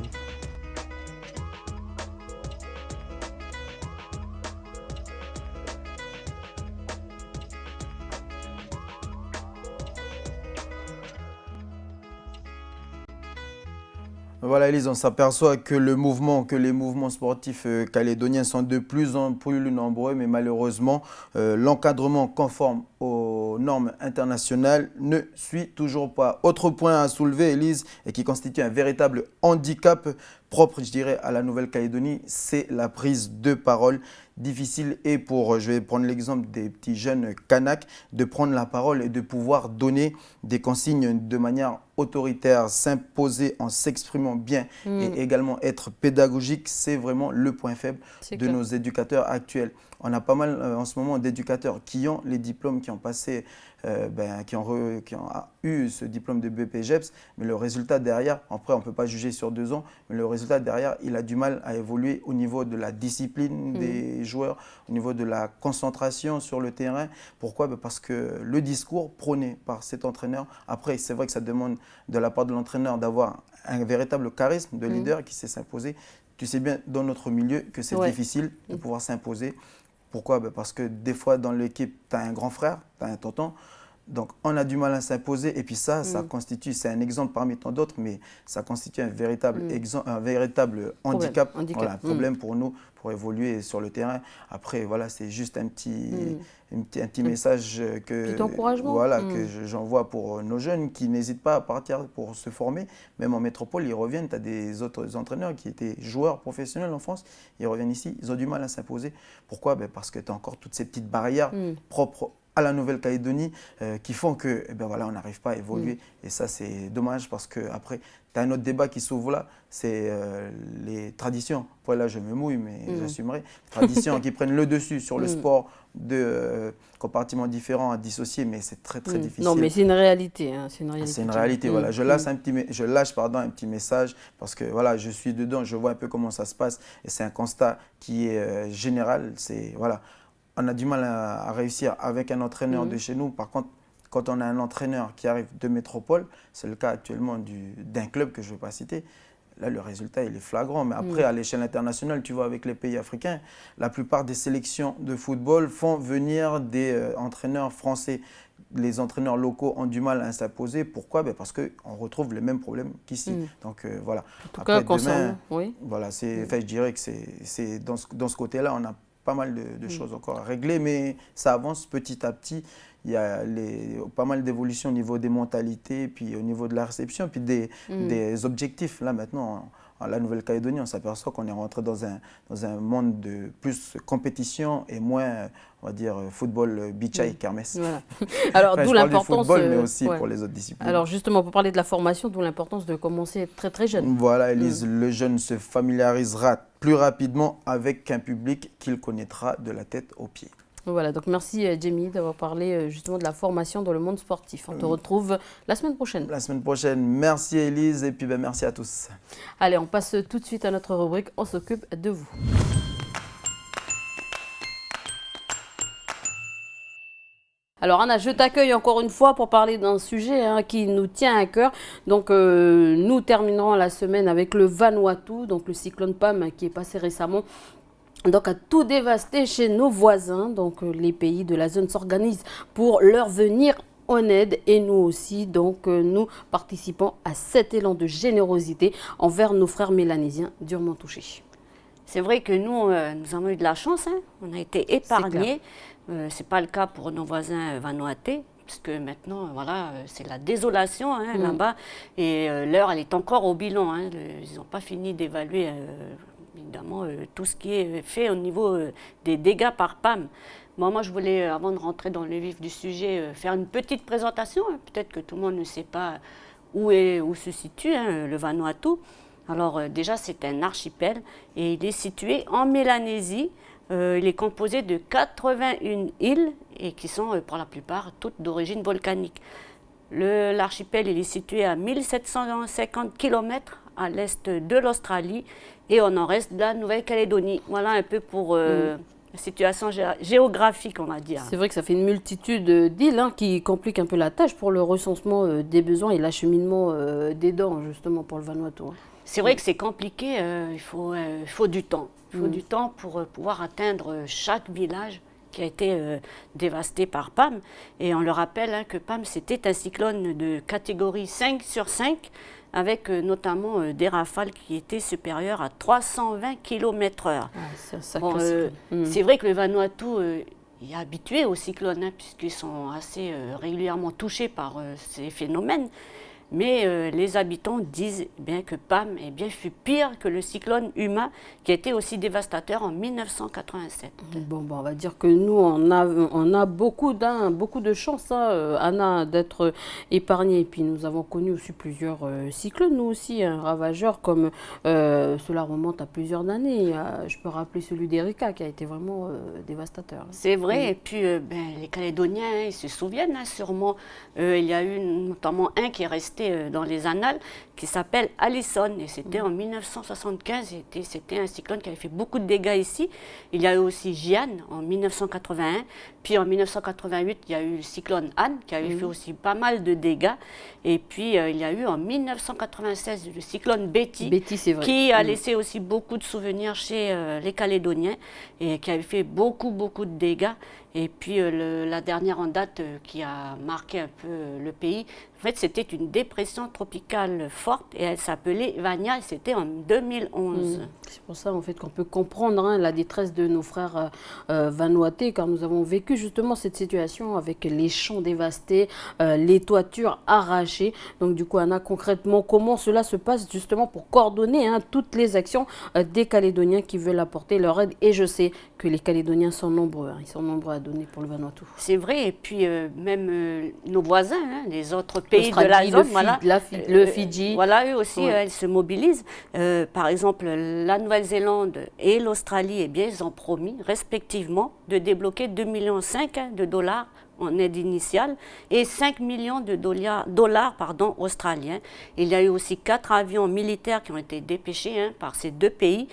Voilà, Elise, on s'aperçoit que les mouvements sportifs calédoniens sont de plus en plus nombreux, mais malheureusement, l'encadrement conforme aux normes internationales ne suit toujours pas. Autre point à soulever, Elise, et qui constitue un véritable handicap propre, je dirais, à la Nouvelle-Calédonie, c'est la prise de parole. Difficile et je vais prendre l'exemple des petits jeunes Kanaks, de prendre la parole et de pouvoir donner des consignes de manière autoritaire, s'imposer en s'exprimant bien et également être pédagogique, c'est vraiment le point faible de nos éducateurs actuels. On a pas mal en ce moment d'éducateurs qui ont les diplômes, qui ont passé, qui ont eu ce diplôme de BPGEPS, mais le résultat derrière, après on ne peut pas juger sur 2 ans, mais le résultat derrière, il a du mal à évoluer au niveau de la discipline des joueurs, au niveau de la concentration sur le terrain. Pourquoi? Parce que le discours prôné par cet entraîneur, après c'est vrai que ça demande de la part de l'entraîneur d'avoir un véritable charisme de leader qui sait s'imposer. Tu sais bien dans notre milieu que c'est difficile de pouvoir s'imposer. Pourquoi? Parce que des fois dans l'équipe, tu as un grand frère, tu as un tonton. Donc on a du mal à s'imposer et puis ça constitue, c'est un exemple parmi tant d'autres, mais ça constitue un véritable handicap, voilà, un problème pour nous, pour évoluer sur le terrain. Après, voilà, c'est juste un petit message que j'envoie pour nos jeunes qui n'hésitent pas à partir pour se former. Même en métropole, ils reviennent. Tu as des autres entraîneurs qui étaient joueurs professionnels en France, ils reviennent ici, ils ont du mal à s'imposer. Pourquoi? Parce que tu as encore toutes ces petites barrières propres à la Nouvelle-Calédonie qui font que voilà, on n'arrive pas à évoluer. Et ça, c'est dommage parce qu'après, tu as un autre débat qui s'ouvre là, c'est les traditions. Après, là, je me mouille, mais j'assumerai. Les traditions qui prennent le dessus sur le sport de compartiments différents à dissocier, mais c'est très, très difficile. Non, mais c'est une réalité. Hein, c'est une réalité, voilà. Je lâche un petit message parce que voilà, je suis dedans, je vois un peu comment ça se passe et c'est un constat qui est général. C'est voilà. On a du mal à réussir avec un entraîneur de chez nous. Par contre, quand on a un entraîneur qui arrive de métropole, c'est le cas actuellement d'un club que je ne vais pas citer, Là, le résultat, il est flagrant. Mais après, à l'échelle internationale, tu vois, avec les pays africains, la plupart des sélections de football font venir des entraîneurs français. Les entraîneurs locaux ont du mal à s'imposer. Pourquoi? Parce qu'on retrouve les mêmes problèmes qu'ici. Donc voilà. En tout cas, concernant, oui. Voilà, je dirais que c'est dans ce côté-là, on a pas mal de choses encore à régler, mais ça avance petit à petit. Il y a pas mal d'évolutions au niveau des mentalités, puis au niveau de la réception, puis des objectifs. Là, maintenant, en la Nouvelle-Calédonie, on s'aperçoit qu'on est rentré dans un monde de plus compétition et moins, on va dire, football, beach et kermesse. Voilà. Alors, d'où l'importance... football, mais aussi pour les autres disciplines. Alors, justement, pour parler de la formation, d'où l'importance de commencer très, très jeune. Voilà, Élise, le jeune se familiarisera plus rapidement avec un public qu'il connaîtra de la tête aux pieds. Voilà, donc merci Jamie d'avoir parlé justement de la formation dans le monde sportif. On te retrouve la semaine prochaine. La semaine prochaine. Merci Élise et puis merci à tous. Allez, on passe tout de suite à notre rubrique « On s'occupe de vous ». Alors Anna, je t'accueille encore une fois pour parler d'un sujet qui nous tient à cœur. Donc nous terminerons la semaine avec le Vanuatu, donc le cyclone Pam qui est passé récemment. Donc a tout dévasté chez nos voisins. Donc les pays de la zone s'organisent pour leur venir en aide et nous aussi. Donc nous participons à cet élan de générosité envers nos frères mélanésiens durement touchés. C'est vrai que nous avons eu de la chance, on a été épargnés. Ce n'est pas le cas pour nos voisins vanuatais, puisque maintenant, voilà, c'est la désolation là-bas. Et l'heure, elle est encore au bilan. Ils n'ont pas fini d'évaluer, évidemment, tout ce qui est fait au niveau des dégâts par PAM. Bon, moi, je voulais, avant de rentrer dans le vif du sujet, faire une petite présentation. Peut-être que tout le monde ne sait pas où se situe le Vanuatu. Alors, déjà, c'est un archipel et il est situé en Mélanésie. Il est composé de 81 îles et qui sont pour la plupart toutes d'origine volcanique. L'archipel est situé à 1750 km à l'est de l'Australie et au nord-est de la Nouvelle-Calédonie. Voilà un peu pour la situation géographique, on va dire. C'est vrai que ça fait une multitude d'îles qui compliquent un peu la tâche pour le recensement des besoins et l'acheminement des dents justement pour le Vanuatu. C'est vrai que c'est compliqué, il faut du temps. Il faut du temps pour pouvoir atteindre chaque village qui a été dévasté par PAM. Et on le rappelle que PAM, c'était un cyclone de catégorie 5 sur 5, avec notamment des rafales qui étaient supérieures à 320 km/h. C'est vrai que le Vanuatu est habitué aux cyclones, puisqu'ils sont assez régulièrement touchés par ces phénomènes. Mais les habitants disent bien que PAM fut pire que le cyclone Huma qui a été aussi dévastateur en 1987. Bon, on va dire que nous, on a beaucoup de chance, Anna, d'être épargnés. Et puis nous avons connu aussi plusieurs cyclones, nous aussi, ravageurs, comme cela remonte à plusieurs années. Je peux rappeler celui d'Erika qui a été vraiment dévastateur. C'est vrai, et puis les Calédoniens, ils se souviennent sûrement. Il y a eu notamment un qui est resté dans les annales, qui s'appelle Allison, et c'était en 1975, c'était un cyclone qui avait fait beaucoup de dégâts ici. Il y a eu aussi Jeanne en 1981, puis en 1988, il y a eu le cyclone Anne, qui avait fait aussi pas mal de dégâts, et puis il y a eu en 1996 le cyclone Betty qui a laissé aussi beaucoup de souvenirs chez les Calédoniens, et qui avait fait beaucoup de dégâts. Et puis la dernière en date qui a marqué un peu le pays, en fait, c'était une dépression tropicale forte et elle s'appelait Vania et c'était en 2011. C'est pour ça en fait qu'on peut comprendre la détresse de nos frères vanuatais, car nous avons vécu justement cette situation avec les champs dévastés, les toitures arrachées. Donc du coup, Anna, concrètement, comment cela se passe justement pour coordonner toutes les actions des Calédoniens qui veulent apporter leur aide? Et je sais que les Calédoniens sont nombreux, ils sont nombreux à donner pour le Vanuatu. C'est vrai, et puis même nos voisins, les autres pays de la zone, le Fidji. Voilà, eux aussi, ils se mobilisent. Par exemple, la Nouvelle-Zélande et l'Australie, ils ont promis respectivement de débloquer 2,5 millions de dollars en aide initiale et 5 millions de dollars australiens. Il y a eu aussi 4 avions militaires qui ont été dépêchés par ces deux pays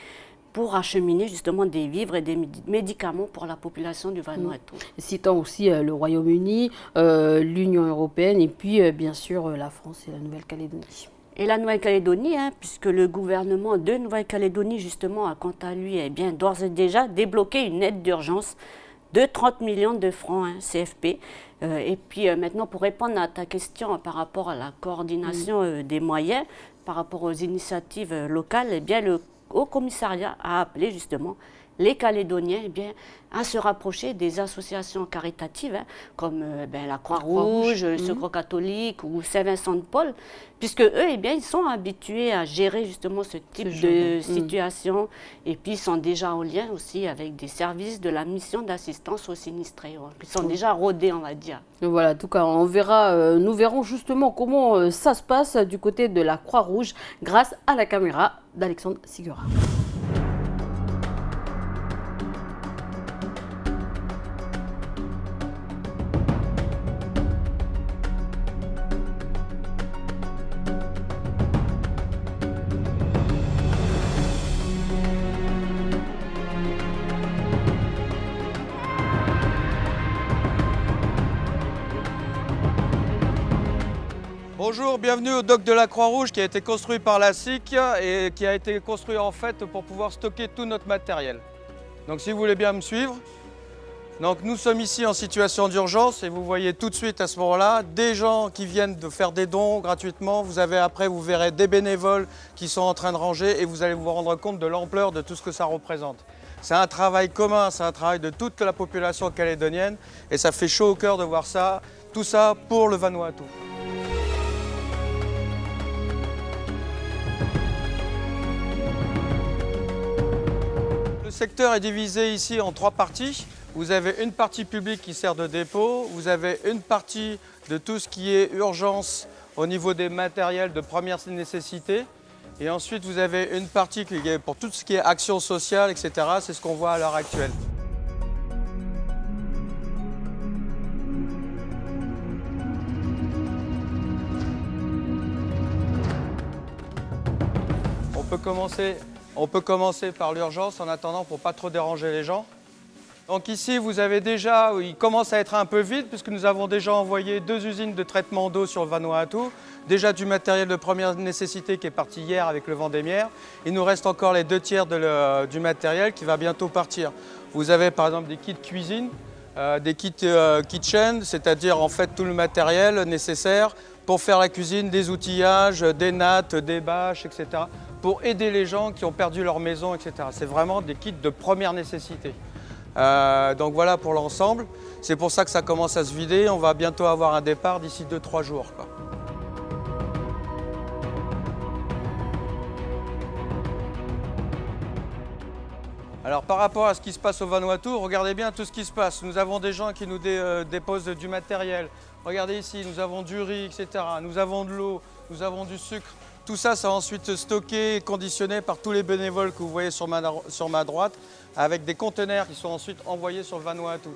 pour acheminer justement des vivres et des médicaments pour la population du Vanuatu. Citant aussi le Royaume-Uni, l'Union européenne et puis bien sûr la France et la Nouvelle-Calédonie. Et la Nouvelle-Calédonie, puisque le gouvernement de Nouvelle-Calédonie, justement, a quant à lui d'ores et déjà débloqué une aide d'urgence de 30 millions de francs CFP. Et puis maintenant, pour répondre à ta question par rapport à la coordination des moyens, par rapport aux initiatives locales, eh bien, le Haut Commissariat a appelé justement les Calédoniens à se rapprocher des associations caritatives comme la Croix-Rouge, le Secours catholique ou Saint-Vincent-de-Paul, puisque eux, ils sont habitués à gérer justement ce type de situation et puis ils sont déjà en lien aussi avec des services de la mission d'assistance aux sinistrés. Ils sont déjà rodés, on va dire. Voilà, en tout cas, nous verrons justement comment ça se passe du côté de la Croix-Rouge grâce à la caméra d'Alexandre Sigura. Bonjour, bienvenue au dock de la Croix-Rouge qui a été construit par la SIC et qui a été construit en fait pour pouvoir stocker tout notre matériel. Donc si vous voulez bien me suivre. Donc nous sommes ici en situation d'urgence et vous voyez tout de suite à ce moment-là des gens qui viennent de faire des dons gratuitement. Vous verrez des bénévoles qui sont en train de ranger et vous allez vous rendre compte de l'ampleur de tout ce que ça représente. C'est un travail commun, c'est un travail de toute la population calédonienne et ça fait chaud au cœur de voir ça, tout ça pour le Vanuatu. Le secteur est divisé ici en 3 parties. Vous avez une partie publique qui sert de dépôt, vous avez une partie de tout ce qui est urgence au niveau des matériels de première nécessité. Et ensuite, vous avez une partie qui est pour tout ce qui est action sociale, etc. C'est ce qu'on voit à l'heure actuelle. On peut commencer par l'urgence en attendant pour ne pas trop déranger les gens. Donc ici, vous avez déjà, il commence à être un peu vide puisque nous avons déjà envoyé 2 usines de traitement d'eau sur le Vanuatu. Déjà du matériel de première nécessité qui est parti hier avec le Vendémiaire. Il nous reste encore les 2 tiers du matériel qui va bientôt partir. Vous avez par exemple des kits cuisine, des kits kitchen, c'est-à-dire en fait tout le matériel nécessaire pour faire la cuisine, des outillages, des nattes, des bâches, etc. pour aider les gens qui ont perdu leur maison, etc. C'est vraiment des kits de première nécessité. Donc voilà pour l'ensemble. C'est pour ça que ça commence à se vider. On va bientôt avoir un départ d'ici 2-3 jours, quoi. Alors par rapport à ce qui se passe au Vanuatu, regardez bien tout ce qui se passe. Nous avons des gens qui nous déposent du matériel. Regardez ici, nous avons du riz, etc. Nous avons de l'eau, nous avons du sucre. Tout ça, ça va ensuite stocké et conditionné par tous les bénévoles que vous voyez sur ma droite, avec des conteneurs qui sont ensuite envoyés sur le Vanuatu.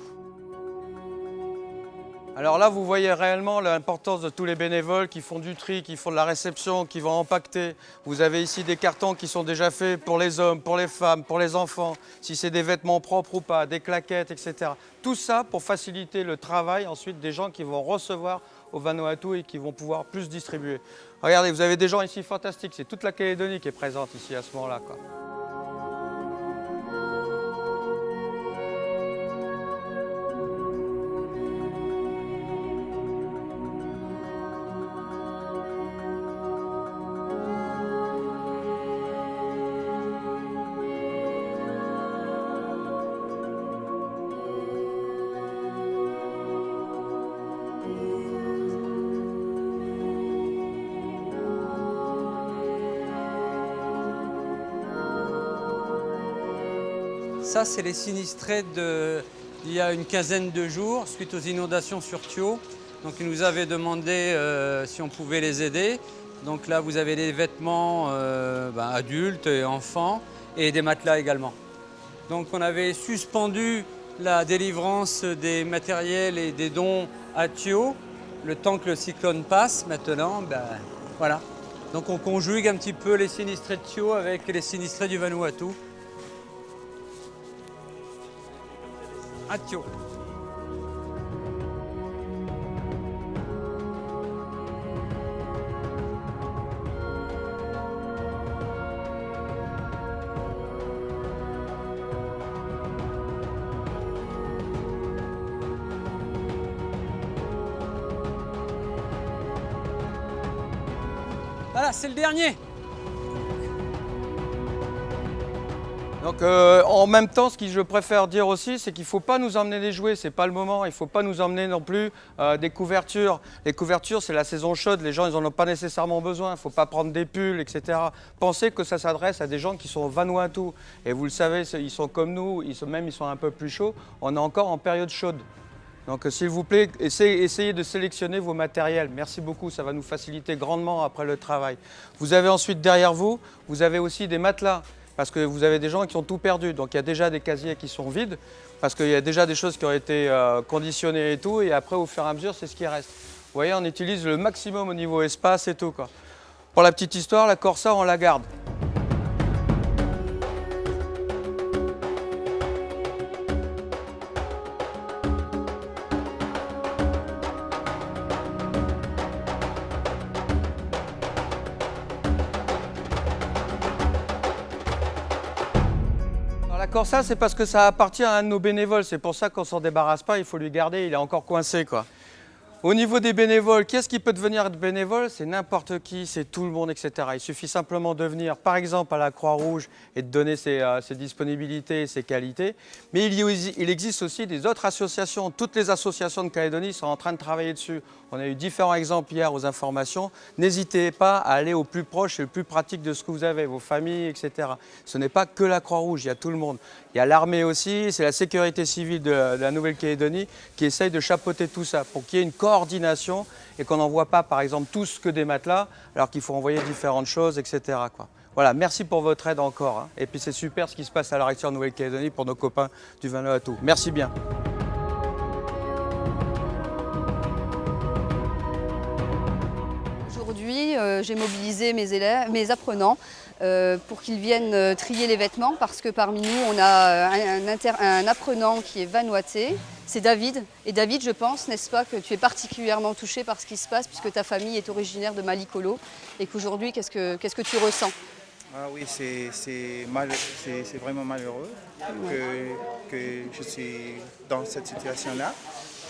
Alors là, vous voyez réellement l'importance de tous les bénévoles qui font du tri, qui font de la réception, qui vont empaqueter. Vous avez ici des cartons qui sont déjà faits pour les hommes, pour les femmes, pour les enfants, si c'est des vêtements propres ou pas, des claquettes, etc. Tout ça pour faciliter le travail ensuite des gens qui vont recevoir au Vanuatu et qui vont pouvoir plus distribuer. Regardez, vous avez des gens ici fantastiques, c'est toute la Calédonie qui est présente ici à ce moment-là, quoi. Ça, c'est les sinistrés d'il y a une quinzaine de jours, suite aux inondations sur Thio. Donc, ils nous avaient demandé si on pouvait les aider. Donc là, vous avez des vêtements adultes et enfants et des matelas également. Donc, on avait suspendu la délivrance des matériels et des dons à Thio, le temps que le cyclone passe. Maintenant, voilà. Donc, on conjugue un petit peu les sinistrés de Thio avec les sinistrés du Vanuatu. À Thio. Voilà, c'est le dernier. Donc en même temps, ce que je préfère dire aussi, c'est qu'il ne faut pas nous emmener des jouets, ce n'est pas le moment. Il ne faut pas nous emmener non plus des couvertures. Les couvertures, c'est la saison chaude, les gens ils n'en ont pas nécessairement besoin. Il ne faut pas prendre des pulls, etc. Pensez que ça s'adresse à des gens qui sont au Vanuatu. Et vous le savez, ils sont comme nous, ils sont un peu plus chauds. On est encore en période chaude. Donc s'il vous plaît, essayez de sélectionner vos matériels. Merci beaucoup, ça va nous faciliter grandement après le travail. Vous avez ensuite derrière vous, vous avez aussi des matelas. Parce que vous avez des gens qui ont tout perdu. Donc il y a déjà des casiers qui sont vides, parce qu'il y a déjà des choses qui ont été conditionnées et tout, et après au fur et à mesure, c'est ce qui reste. Vous voyez, on utilise le maximum au niveau espace et tout, quoi. Pour la petite histoire, la Corsa, on la garde. La Corsa, c'est parce que ça appartient à un de nos bénévoles. C'est pour ça qu'on ne s'en débarrasse pas, il faut lui garder, il est encore coincé, quoi. Au niveau des bénévoles, qu'est-ce qui peut devenir bénévole? C'est n'importe qui, c'est tout le monde, etc. Il suffit simplement de venir, par exemple, à la Croix-Rouge et de donner ses disponibilités et ses qualités. Mais il existe aussi des autres associations. Toutes les associations de Calédonie sont en train de travailler dessus. On a eu différents exemples hier aux informations. N'hésitez pas à aller au plus proche et le plus pratique de ce que vous avez, vos familles, etc. Ce n'est pas que la Croix-Rouge, il y a tout le monde. Il y a l'armée aussi, c'est la sécurité civile de la Nouvelle-Calédonie qui essaye de chapeauter tout ça pour qu'il y ait une coordination et qu'on n'envoie pas, par exemple, tous que des matelas, alors qu'il faut envoyer différentes choses, etc., quoi. Voilà, merci pour votre aide encore, hein. Et puis c'est super ce qui se passe à l'heure actuelle en Nouvelle-Calédonie pour nos copains du Vanuatu. Merci bien. Aujourd'hui, j'ai mobilisé mes apprenants pour qu'ils viennent trier les vêtements parce que parmi nous, on a un apprenant qui est vanuatais, c'est David. Et David, je pense, n'est-ce pas, que tu es particulièrement touché par ce qui se passe puisque ta famille est originaire de Malikolo et qu'aujourd'hui, qu'est-ce que tu ressens? Ah oui, c'est vraiment malheureux que je suis dans cette situation-là.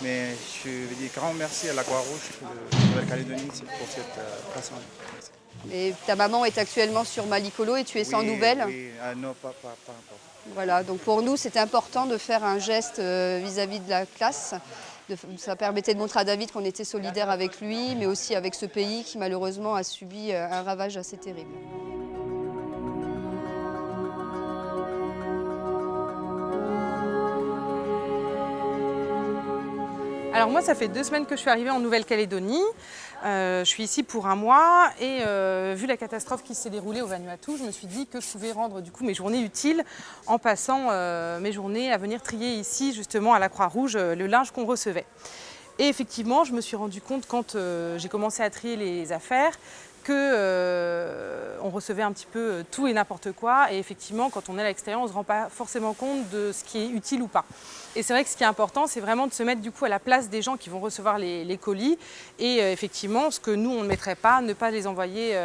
Mais je veux dire grand merci à la Croix-Rouge de Nouvelle-Calédonie pour cette façon. Et ta maman est actuellement sur Malikolo et tu es sans nouvelles? Oui, non, pas encore. Voilà, donc pour nous, c'était important de faire un geste vis-à-vis de la classe. Ça permettait de montrer à David qu'on était solidaire avec lui, mais aussi avec ce pays qui malheureusement a subi un ravage assez terrible. Alors moi, ça fait 2 semaines que je suis arrivée en Nouvelle-Calédonie. Je suis ici pour un mois et vu la catastrophe qui s'est déroulée au Vanuatu, je me suis dit que je pouvais rendre du coup mes journées utiles en passant mes journées à venir trier ici justement à la Croix-Rouge le linge qu'on recevait. Et effectivement, je me suis rendu compte quand j'ai commencé à trier les affaires qu'on recevait un petit peu tout et n'importe quoi. Et effectivement, quand on est à l'extérieur, on ne se rend pas forcément compte de ce qui est utile ou pas. Et c'est vrai que ce qui est important, c'est vraiment de se mettre du coup à la place des gens qui vont recevoir les colis. Et effectivement, ce que nous, on ne mettrait pas, ne pas les envoyer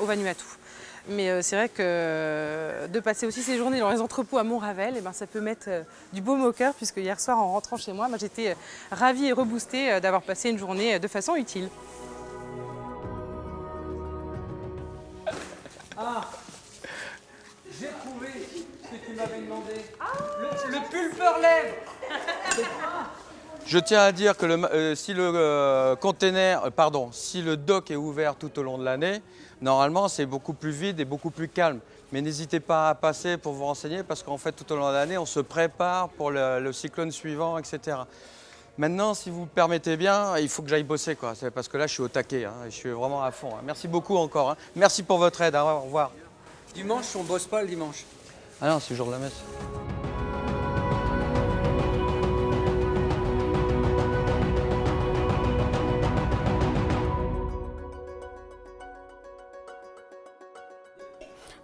au Vanuatu. Mais c'est vrai que de passer aussi ces journées dans les entrepôts à Montravel, ça peut mettre du baume au cœur, puisque hier soir, en rentrant chez moi, j'étais ravie et reboostée d'avoir passé une journée de façon utile. Ah, j'ai trouvé ce que tu m'avais demandé. Le pulpeur lèvre. Je tiens à dire que si le dock est ouvert tout au long de l'année, normalement c'est beaucoup plus vide et beaucoup plus calme. Mais n'hésitez pas à passer pour vous renseigner parce qu'en fait tout au long de l'année on se prépare pour le cyclone suivant, etc. Maintenant, si vous me permettez bien, il faut que j'aille bosser, quoi. C'est parce que là je suis au taquet, hein, je suis vraiment à fond. Hein. Merci beaucoup encore. Hein. Merci pour votre aide. Hein. Au revoir. Dimanche, on ne bosse pas le dimanche. Ah non, c'est le jour de la messe.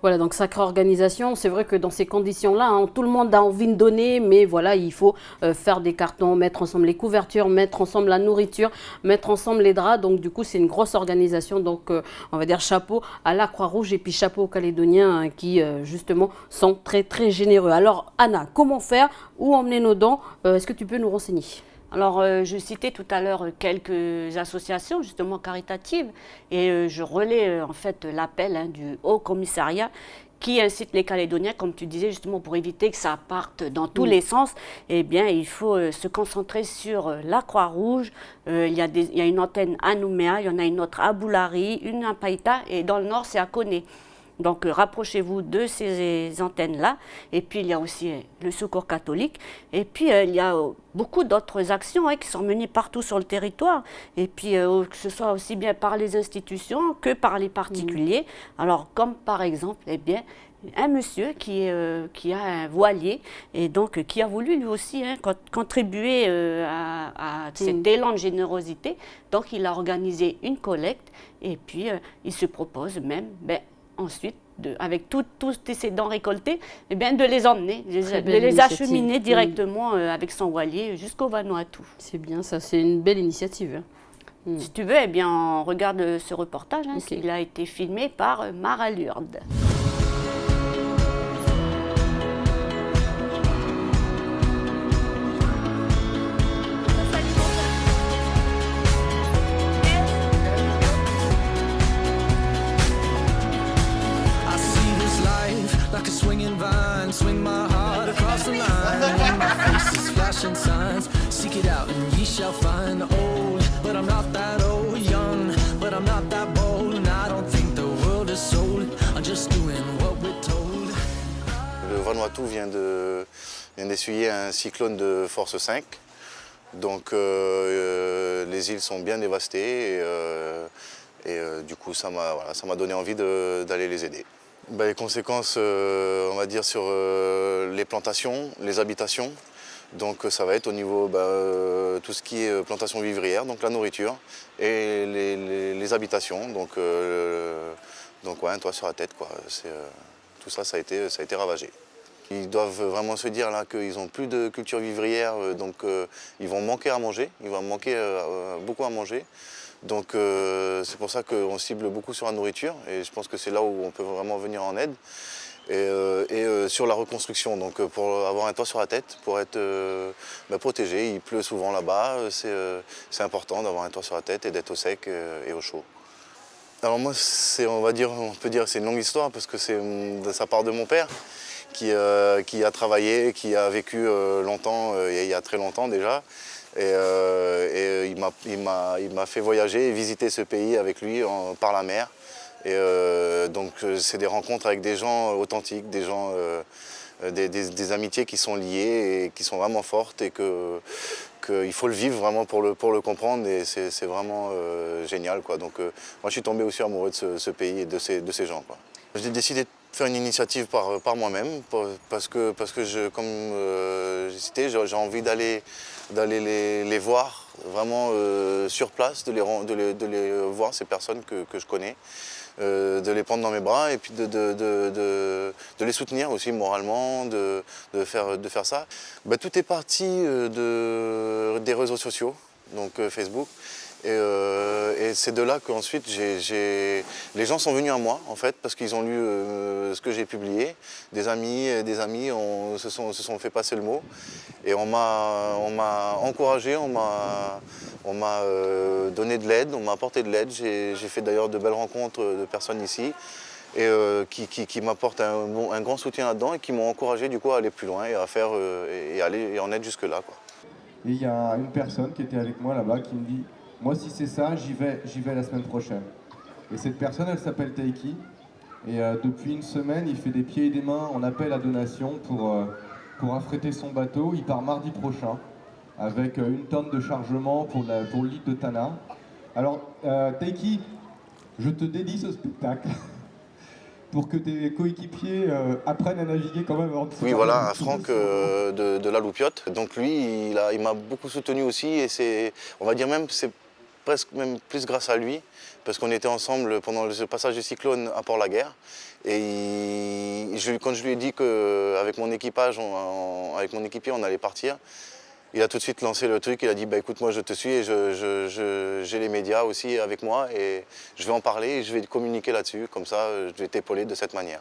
Voilà, donc sacrée organisation. C'est vrai que dans ces conditions-là, hein, tout le monde a envie de donner, mais voilà, il faut faire des cartons, mettre ensemble les couvertures, mettre ensemble la nourriture, mettre ensemble les draps. Donc du coup, c'est une grosse organisation. Donc on va dire chapeau à la Croix-Rouge et puis chapeau aux Calédoniens hein, qui justement sont très très généreux. Alors Anna, comment faire? Où emmener nos dons? Est-ce que tu peux nous renseigner? Alors, je citais tout à l'heure quelques associations justement caritatives et je relais en fait l'appel du Haut Commissariat qui incite les Calédoniens, comme tu disais, justement pour éviter que ça parte dans tous les sens. Eh bien, il faut se concentrer sur la Croix-Rouge. Il y a une antenne à Nouméa, il y en a une autre à Boulari, une à Païta et dans le nord, c'est à Koné. Donc, rapprochez-vous de ces antennes-là. Et puis, il y a aussi le Secours catholique. Et puis, il y a beaucoup d'autres actions qui sont menées partout sur le territoire. Et puis, que ce soit aussi bien par les institutions que par les particuliers. Alors, comme par exemple, eh bien, un monsieur qui a un voilier et donc qui a voulu lui aussi contribuer à cet élan de générosité. Donc, il a organisé une collecte et puis il se propose même... ensuite, avec tous ces dents récoltées, eh bien, de les emmener, de les acheminer directement avec son voilier jusqu'au Vanuatu. C'est bien, ça, c'est une belle initiative. Si tu veux, eh bien, on regarde ce reportage. Il a été filmé par Mara Lourde. Swing my heart across the line. My face is flashing signs. Seek it out and ye shall find. Old, but I'm not that old. Young, but I'm not that bold. And I don't think the world is sold. I'm just doing what we're told. Le Vanuatu vient d'essuyer un cyclone de force 5. Donc les îles sont bien dévastées et du coup ça m'a donné envie d'aller les aider. Les conséquences, on va dire, sur les plantations, les habitations. Donc ça va être au niveau tout ce qui est plantation vivrière, donc la nourriture, et les habitations, donc un toit sur la tête, quoi. Tout ça, ça a été ravagé. Ils doivent vraiment se dire là qu'ils n'ont plus de culture vivrière, donc ils vont manquer à manger, il va manquer beaucoup à manger. Donc c'est pour ça qu'on cible beaucoup sur la nourriture et je pense que c'est là où on peut vraiment venir en aide. Et sur la reconstruction, donc pour avoir un toit sur la tête, pour être protégé, il pleut souvent là-bas, c'est important d'avoir un toit sur la tête et d'être au sec et au chaud. Alors moi, on peut dire que c'est une longue histoire parce que ça part de mon père qui a travaillé, qui a vécu longtemps, il y a très longtemps déjà. Et il m'a fait voyager et visiter ce pays avec lui par la mer. Et donc c'est des rencontres avec des gens authentiques, des gens, des amitiés qui sont liées et qui sont vraiment fortes et qu'il faut le vivre vraiment pour le comprendre et c'est vraiment génial, quoi. Donc moi je suis tombé aussi amoureux de ce pays et de ces gens, quoi. J'ai décidé de faire une initiative par moi-même parce que comme j'ai cité, j'ai envie d'aller les voir vraiment sur place, de les voir, ces personnes que je connais, de les prendre dans mes bras et puis de les soutenir aussi moralement, de faire ça. Tout est parti des réseaux sociaux, donc Facebook. Et c'est de là qu'ensuite les gens sont venus à moi en fait parce qu'ils ont lu ce que j'ai publié. Des amis se sont fait passer le mot et on m'a encouragé, on m'a donné de l'aide, on m'a apporté de l'aide. J'ai fait d'ailleurs de belles rencontres de personnes ici et qui m'apportent un grand soutien là-dedans et qui m'ont encouragé du coup à aller plus loin et à faire et en être jusque là, quoi. Et il y a une personne qui était avec moi là-bas qui me dit: moi, si c'est ça, j'y vais la semaine prochaine. Et cette personne, elle s'appelle Taiki. Et depuis une semaine, il fait des pieds et des mains en appel à donation pour affréter son bateau. Il part mardi prochain avec 1 tonne de chargement pour l'île de Tana. Alors, Taiki, je te dédie ce spectacle pour que tes coéquipiers apprennent à naviguer quand même. Oui, voilà, un Franck de la Loupiote. Donc lui, il m'a beaucoup soutenu aussi et on va dire même, c'est presque même plus grâce à lui, parce qu'on était ensemble pendant le passage du cyclone à Port-la-Guerre. Et quand je lui ai dit qu'avec mon équipage, avec mon équipier, on allait partir, il a tout de suite lancé le truc, il a dit écoute, moi je te suis et j'ai les médias aussi avec moi et je vais en parler et je vais communiquer là-dessus, comme ça je vais t'épauler de cette manière.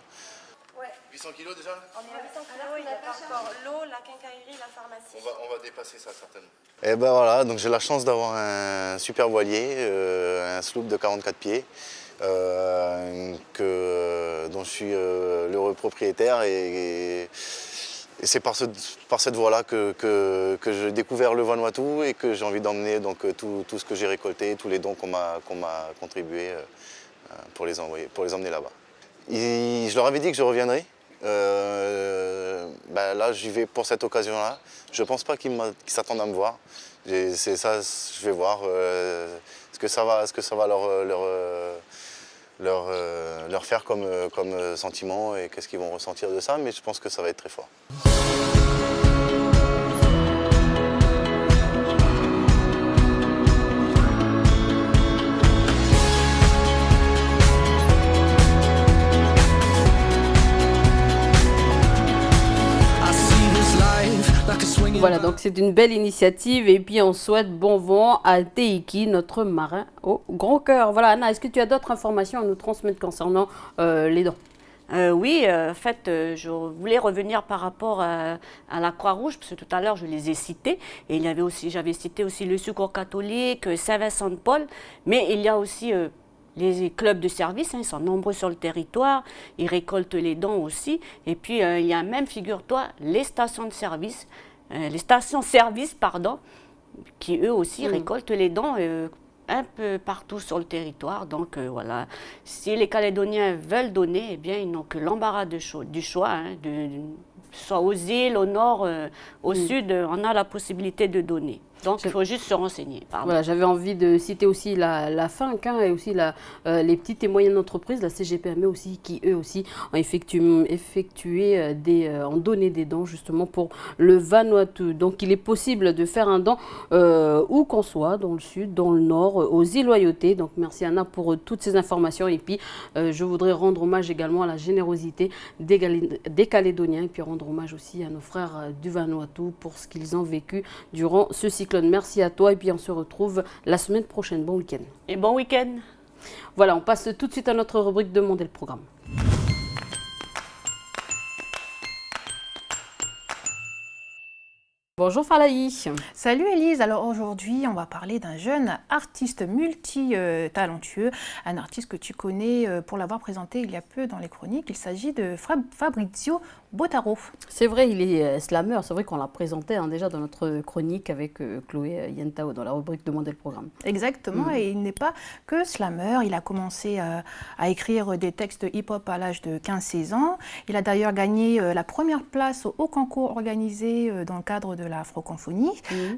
800 kilos déjà? On est à 800 kilos, il n'y a pas encore l'eau, la quincaillerie, la pharmacie. On va dépasser ça certainement. Et ben voilà, donc j'ai la chance d'avoir un super voilier, un sloop de 44 pieds, dont je suis l'heureux propriétaire. Et c'est par cette voie-là que j'ai découvert le Vanuatu et que j'ai envie d'emmener donc tout ce que j'ai récolté, tous les dons qu'on m'a contribué pour les emmener là-bas. Je leur avais dit que je reviendrais. Là, j'y vais pour cette occasion-là. Je ne pense pas qu'ils s'attendent à me voir. C'est ça, je vais voir ce que ça va leur faire comme sentiment et qu'est-ce qu'ils vont ressentir de ça, mais je pense que ça va être très fort. Voilà, donc c'est une belle initiative et puis on souhaite bon vent à Teiki, notre marin au grand cœur. Voilà, Anna, est-ce que tu as d'autres informations à nous transmettre concernant les dons? Oui, en fait, je voulais revenir par rapport à la Croix-Rouge, parce que tout à l'heure, je les ai cités. Et j'avais cité aussi le Secours catholique, Saint-Vincent-de-Paul, mais il y a aussi les clubs de service, ils sont nombreux sur le territoire, ils récoltent les dons aussi. Et puis, il y a même, figure-toi, les stations-service, qui eux aussi récoltent les dons un peu partout sur le territoire. Donc voilà, si les Calédoniens veulent donner, eh bien ils n'ont que l'embarras du choix, soit aux îles, au nord, au sud, on a la possibilité de donner. Donc il faut juste se renseigner. Voilà, j'avais envie de citer aussi la FINC et aussi les petites et moyennes entreprises, la CGPME aussi, qui eux aussi ont ont donné des dons justement pour le Vanuatu. Donc il est possible de faire un don où qu'on soit, dans le sud, dans le nord, aux îles Loyauté. Donc merci Anna pour toutes ces informations. Et puis je voudrais rendre hommage également à la générosité des Calédoniens et puis rendre hommage aussi à nos frères du Vanuatu pour ce qu'ils ont vécu durant ce cycle. Merci à toi et puis on se retrouve la semaine prochaine. Bon week-end. Et bon week-end. Voilà, on passe tout de suite à notre rubrique Demandez le programme. Bonjour Falaï. Salut Elise, alors aujourd'hui on va parler d'un jeune artiste multi-talentueux, un artiste que tu connais pour l'avoir présenté il y a peu dans les chroniques, il s'agit de Fabrizio Botaro. C'est vrai, il est slammer, c'est vrai qu'on l'a présenté déjà dans notre chronique avec Chloé Yentao dans la rubrique Demandez le programme. Exactement, et il n'est pas que slammer, il a commencé à écrire des textes hip-hop à l'âge de 15-16 ans, il a d'ailleurs gagné la première place au concours organisé dans le cadre de la francophonie.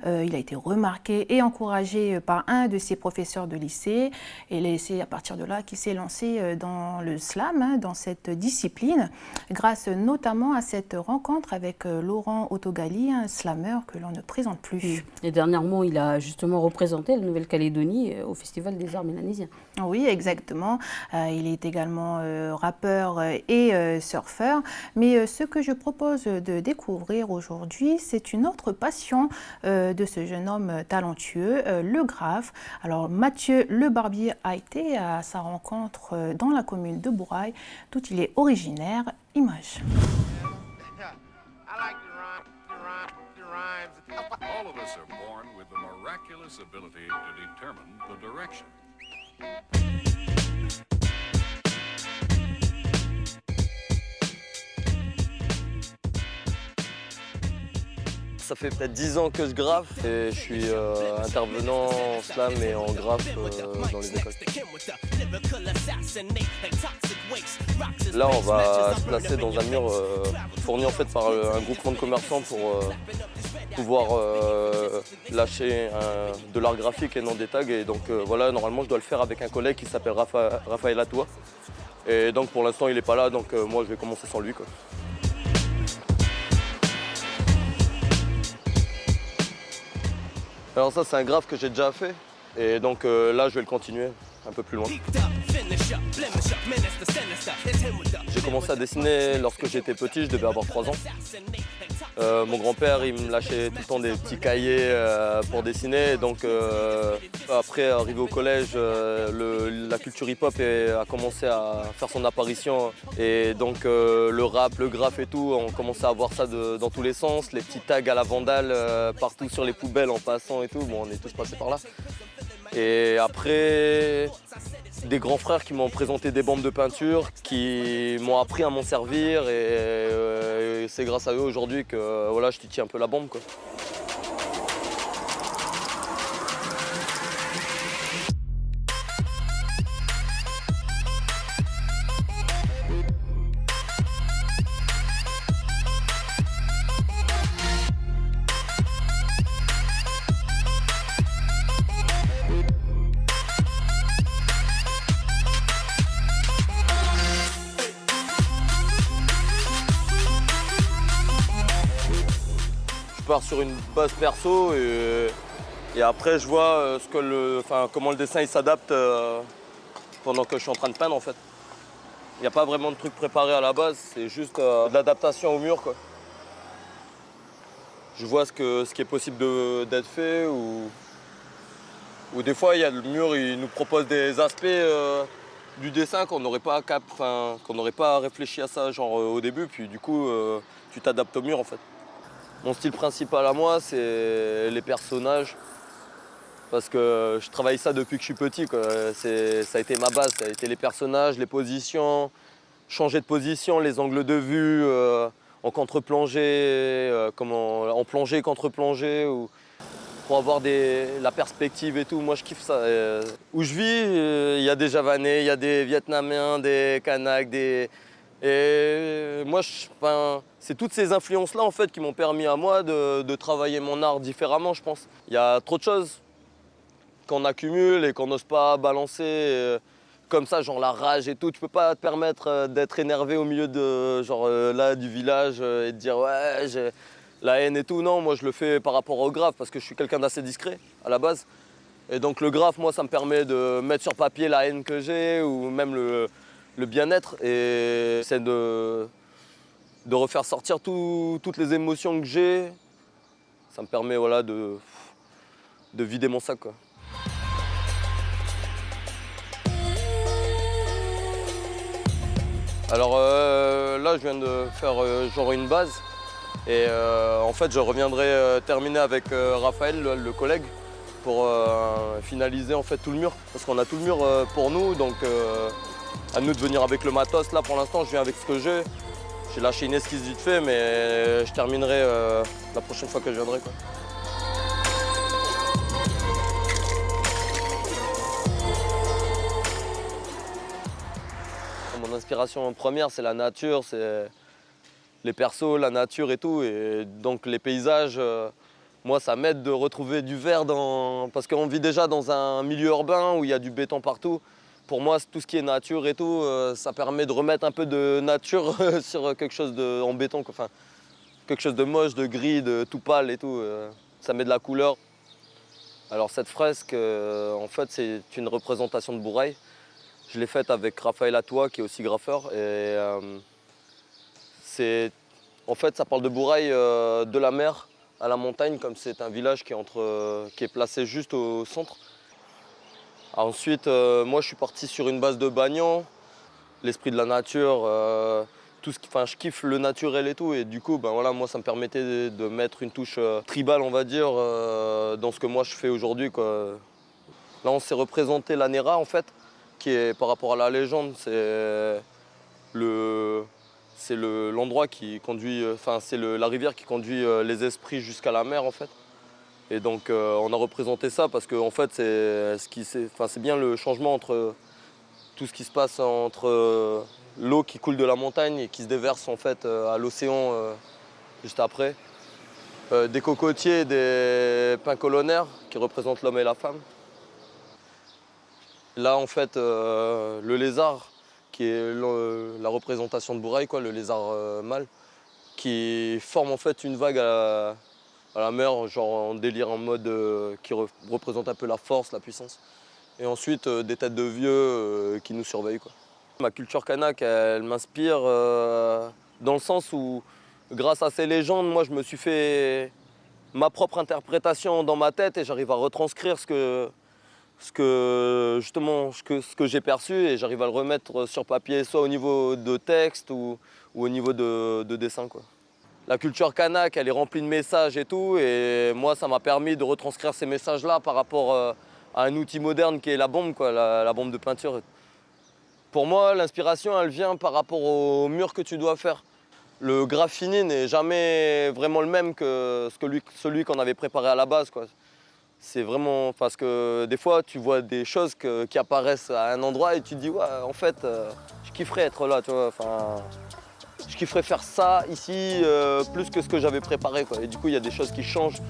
Il a été remarqué et encouragé par un de ses professeurs de lycée et c'est à partir de là qu'il s'est lancé dans le slam, dans cette discipline, grâce notamment à cette rencontre avec Laurent Otogali, un slammer que l'on ne présente plus. Et dernièrement, il a justement représenté la Nouvelle-Calédonie au Festival des Arts mélanésiens. Oui, exactement. Il est également rappeur et surfeur. Mais ce que je propose de découvrir aujourd'hui, c'est une autre passion de ce jeune homme talentueux, le graphe. Alors Mathieu Le Barbier a été à sa rencontre dans la commune de Bourail, d'où il est originaire. Image. All of us are born with the miraculous ability to determine the direction. Ça fait peut-être 10 ans que je graffe et je suis intervenant en slam et en graphe dans les écoles. Là, on va se placer dans un mur fourni en fait par un groupement de commerçants pour pouvoir lâcher de l'art graphique et non des tags. Et donc voilà, normalement, je dois le faire avec un collègue qui s'appelle Raphaël Atoua. Et donc pour l'instant, il n'est pas là, donc moi, je vais commencer sans lui, quoi. Alors ça, c'est un graphe que j'ai déjà fait. Et donc là, je vais le continuer un peu plus loin. J'ai commencé à dessiner lorsque j'étais petit, je devais avoir 3 ans. Mon grand-père, il me lâchait tout le temps des petits cahiers pour dessiner. Donc après, arrivé au collège, la culture hip-hop a commencé à faire son apparition. Et donc le rap, le graphe et tout, on commençait à voir ça dans tous les sens. Les petits tags à la Vandale partout sur les poubelles en passant et tout. Bon, on est tous passés par là. Et après, des grands frères qui m'ont présenté des bombes de peinture, qui m'ont appris à m'en servir et c'est grâce à eux aujourd'hui que voilà, je titille un peu la bombe, quoi. Je pars sur une base perso et après je vois comment le dessin il s'adapte pendant que je suis en train de peindre en fait. Il n'y a pas vraiment de truc préparé à la base, c'est juste de l'adaptation au mur, quoi. Je vois ce qui est possible d'être fait ou des fois il y a le mur, il nous propose des aspects du dessin qu'on n'aurait pas réfléchi à ça genre au début, puis du coup tu t'adaptes au mur en fait. Mon style principal à moi, c'est les personnages. Parce que je travaille ça depuis que je suis petit, quoi. Ça a été ma base, ça a été les personnages, les positions, changer de position, les angles de vue, en contre-plongée, en plongée, contre-plongée, pour avoir la perspective et tout. Moi, je kiffe ça. Où je vis, il y a des Javanais, il y a des Vietnamiens, des Kanaks, Et moi, c'est toutes ces influences-là en fait qui m'ont permis à moi de travailler mon art différemment, je pense. Il y a trop de choses qu'on accumule et qu'on n'ose pas balancer comme ça, genre la rage et tout. Tu peux pas te permettre d'être énervé au milieu du village et de dire ouais, j'ai la haine et tout. Non, moi je le fais par rapport au graphe parce que je suis quelqu'un d'assez discret à la base. Et donc le graphe, moi, ça me permet de mettre sur papier la haine que j'ai ou même le bien-être, et c'est de refaire sortir toutes les émotions que j'ai. Ça me permet voilà, de vider mon sac, quoi. Alors là, je viens de faire genre une base et en fait, je reviendrai terminer avec Raphaël, le collègue, pour finaliser en fait tout le mur, parce qu'on a tout le mur pour nous, donc à nous de venir avec le matos. Là pour l'instant je viens avec ce que j'ai. J'ai lâché une esquisse vite fait, mais je terminerai la prochaine fois que je viendrai, quoi. Mon inspiration première c'est la nature, c'est les persos, la nature et tout. Et donc les paysages, moi ça m'aide de retrouver du vert parce qu'on vit déjà dans un milieu urbain où il y a du béton partout. Pour moi, tout ce qui est nature et tout, ça permet de remettre un peu de nature sur quelque chose en béton, quoi. Enfin, quelque chose de moche, de gris, de tout pâle et tout. Ça met de la couleur. Alors cette fresque, en fait, c'est une représentation de Bourail. Je l'ai faite avec Raphaël Atoua, qui est aussi graffeur. Et en fait, ça parle de Bourail, de la mer à la montagne, comme c'est un village qui est placé juste au centre. Ensuite, moi je suis parti sur une base de Bagnan, l'esprit de la nature, je kiffe le naturel et tout, et du coup voilà, moi ça me permettait de mettre une touche tribale, on va dire, dans ce que moi je fais aujourd'hui, quoi. Là on s'est représenté la Nera en fait, qui est par rapport à la légende, c'est l'endroit qui conduit, c'est la rivière qui conduit les esprits jusqu'à la mer en fait. Et donc on a représenté ça parce que en fait c'est bien le changement entre tout ce qui se passe entre l'eau qui coule de la montagne et qui se déverse en fait à l'océan juste après. Des cocotiers et des pins colonnaires qui représentent l'homme et la femme. Là en fait le lézard qui est la représentation de Bourail, quoi, le lézard mâle, qui forme en fait une vague à la mer, genre en délire, en mode qui représente un peu la force, la puissance. Et ensuite des têtes de vieux qui nous surveillent, quoi. Ma culture kanak, elle m'inspire dans le sens où, grâce à ces légendes, moi je me suis fait ma propre interprétation dans ma tête et j'arrive à retranscrire ce que j'ai perçu et j'arrive à le remettre sur papier, soit au niveau de texte ou au niveau de dessin, quoi. La culture kanak, elle est remplie de messages et tout, et moi ça m'a permis de retranscrire ces messages-là par rapport à un outil moderne qui est la bombe, quoi, la bombe de peinture. Pour moi, l'inspiration, elle vient par rapport au mur que tu dois faire. Le graffini n'est jamais vraiment le même que celui qu'on avait préparé à la base, quoi. C'est vraiment parce que des fois, tu vois des choses qui apparaissent à un endroit et tu te dis, ouais, en fait, je kifferais être là, tu vois. Enfin, je kifferais faire ça ici plus que ce que j'avais préparé, quoi. Et du coup, il y a des choses qui changent.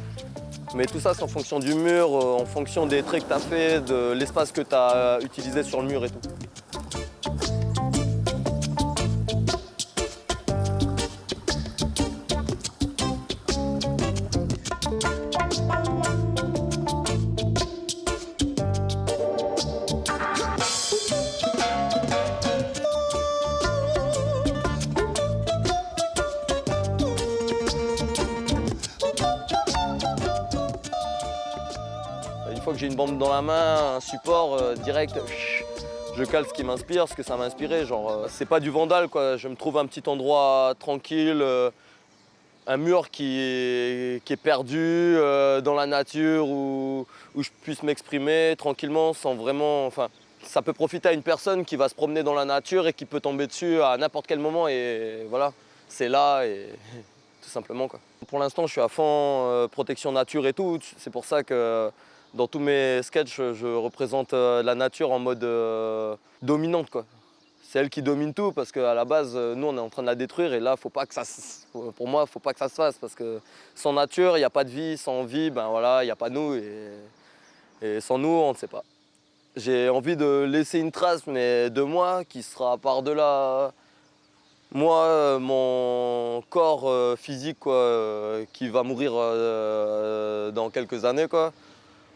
Mais tout ça, c'est en fonction du mur, en fonction des traits que tu as fait, de l'espace que tu as utilisé sur le mur et tout. Une fois que j'ai une bombe dans la main, un support direct, je cale ce qui m'inspire, ce que ça m'a inspiré. Genre, c'est pas du vandal, quoi. Je me trouve un petit endroit tranquille, un mur qui est perdu dans la nature où je puisse m'exprimer tranquillement sans vraiment. Enfin, ça peut profiter à une personne qui va se promener dans la nature et qui peut tomber dessus à n'importe quel moment et voilà, c'est là et tout simplement, quoi. Pour l'instant, je suis à fond protection nature et tout. C'est pour ça que dans tous mes sketchs, je représente la nature en mode dominante, quoi. C'est elle qui domine tout parce qu'à la base, nous, on est en train de la détruire et là, pour moi, il ne faut pas que ça se fasse parce que sans nature, il n'y a pas de vie. Sans vie, ben voilà, il n'y a pas nous et sans nous, on ne sait pas. J'ai envie de laisser une trace, mais de moi, qui sera par-delà moi, mon corps physique, quoi, qui va mourir dans quelques années, quoi.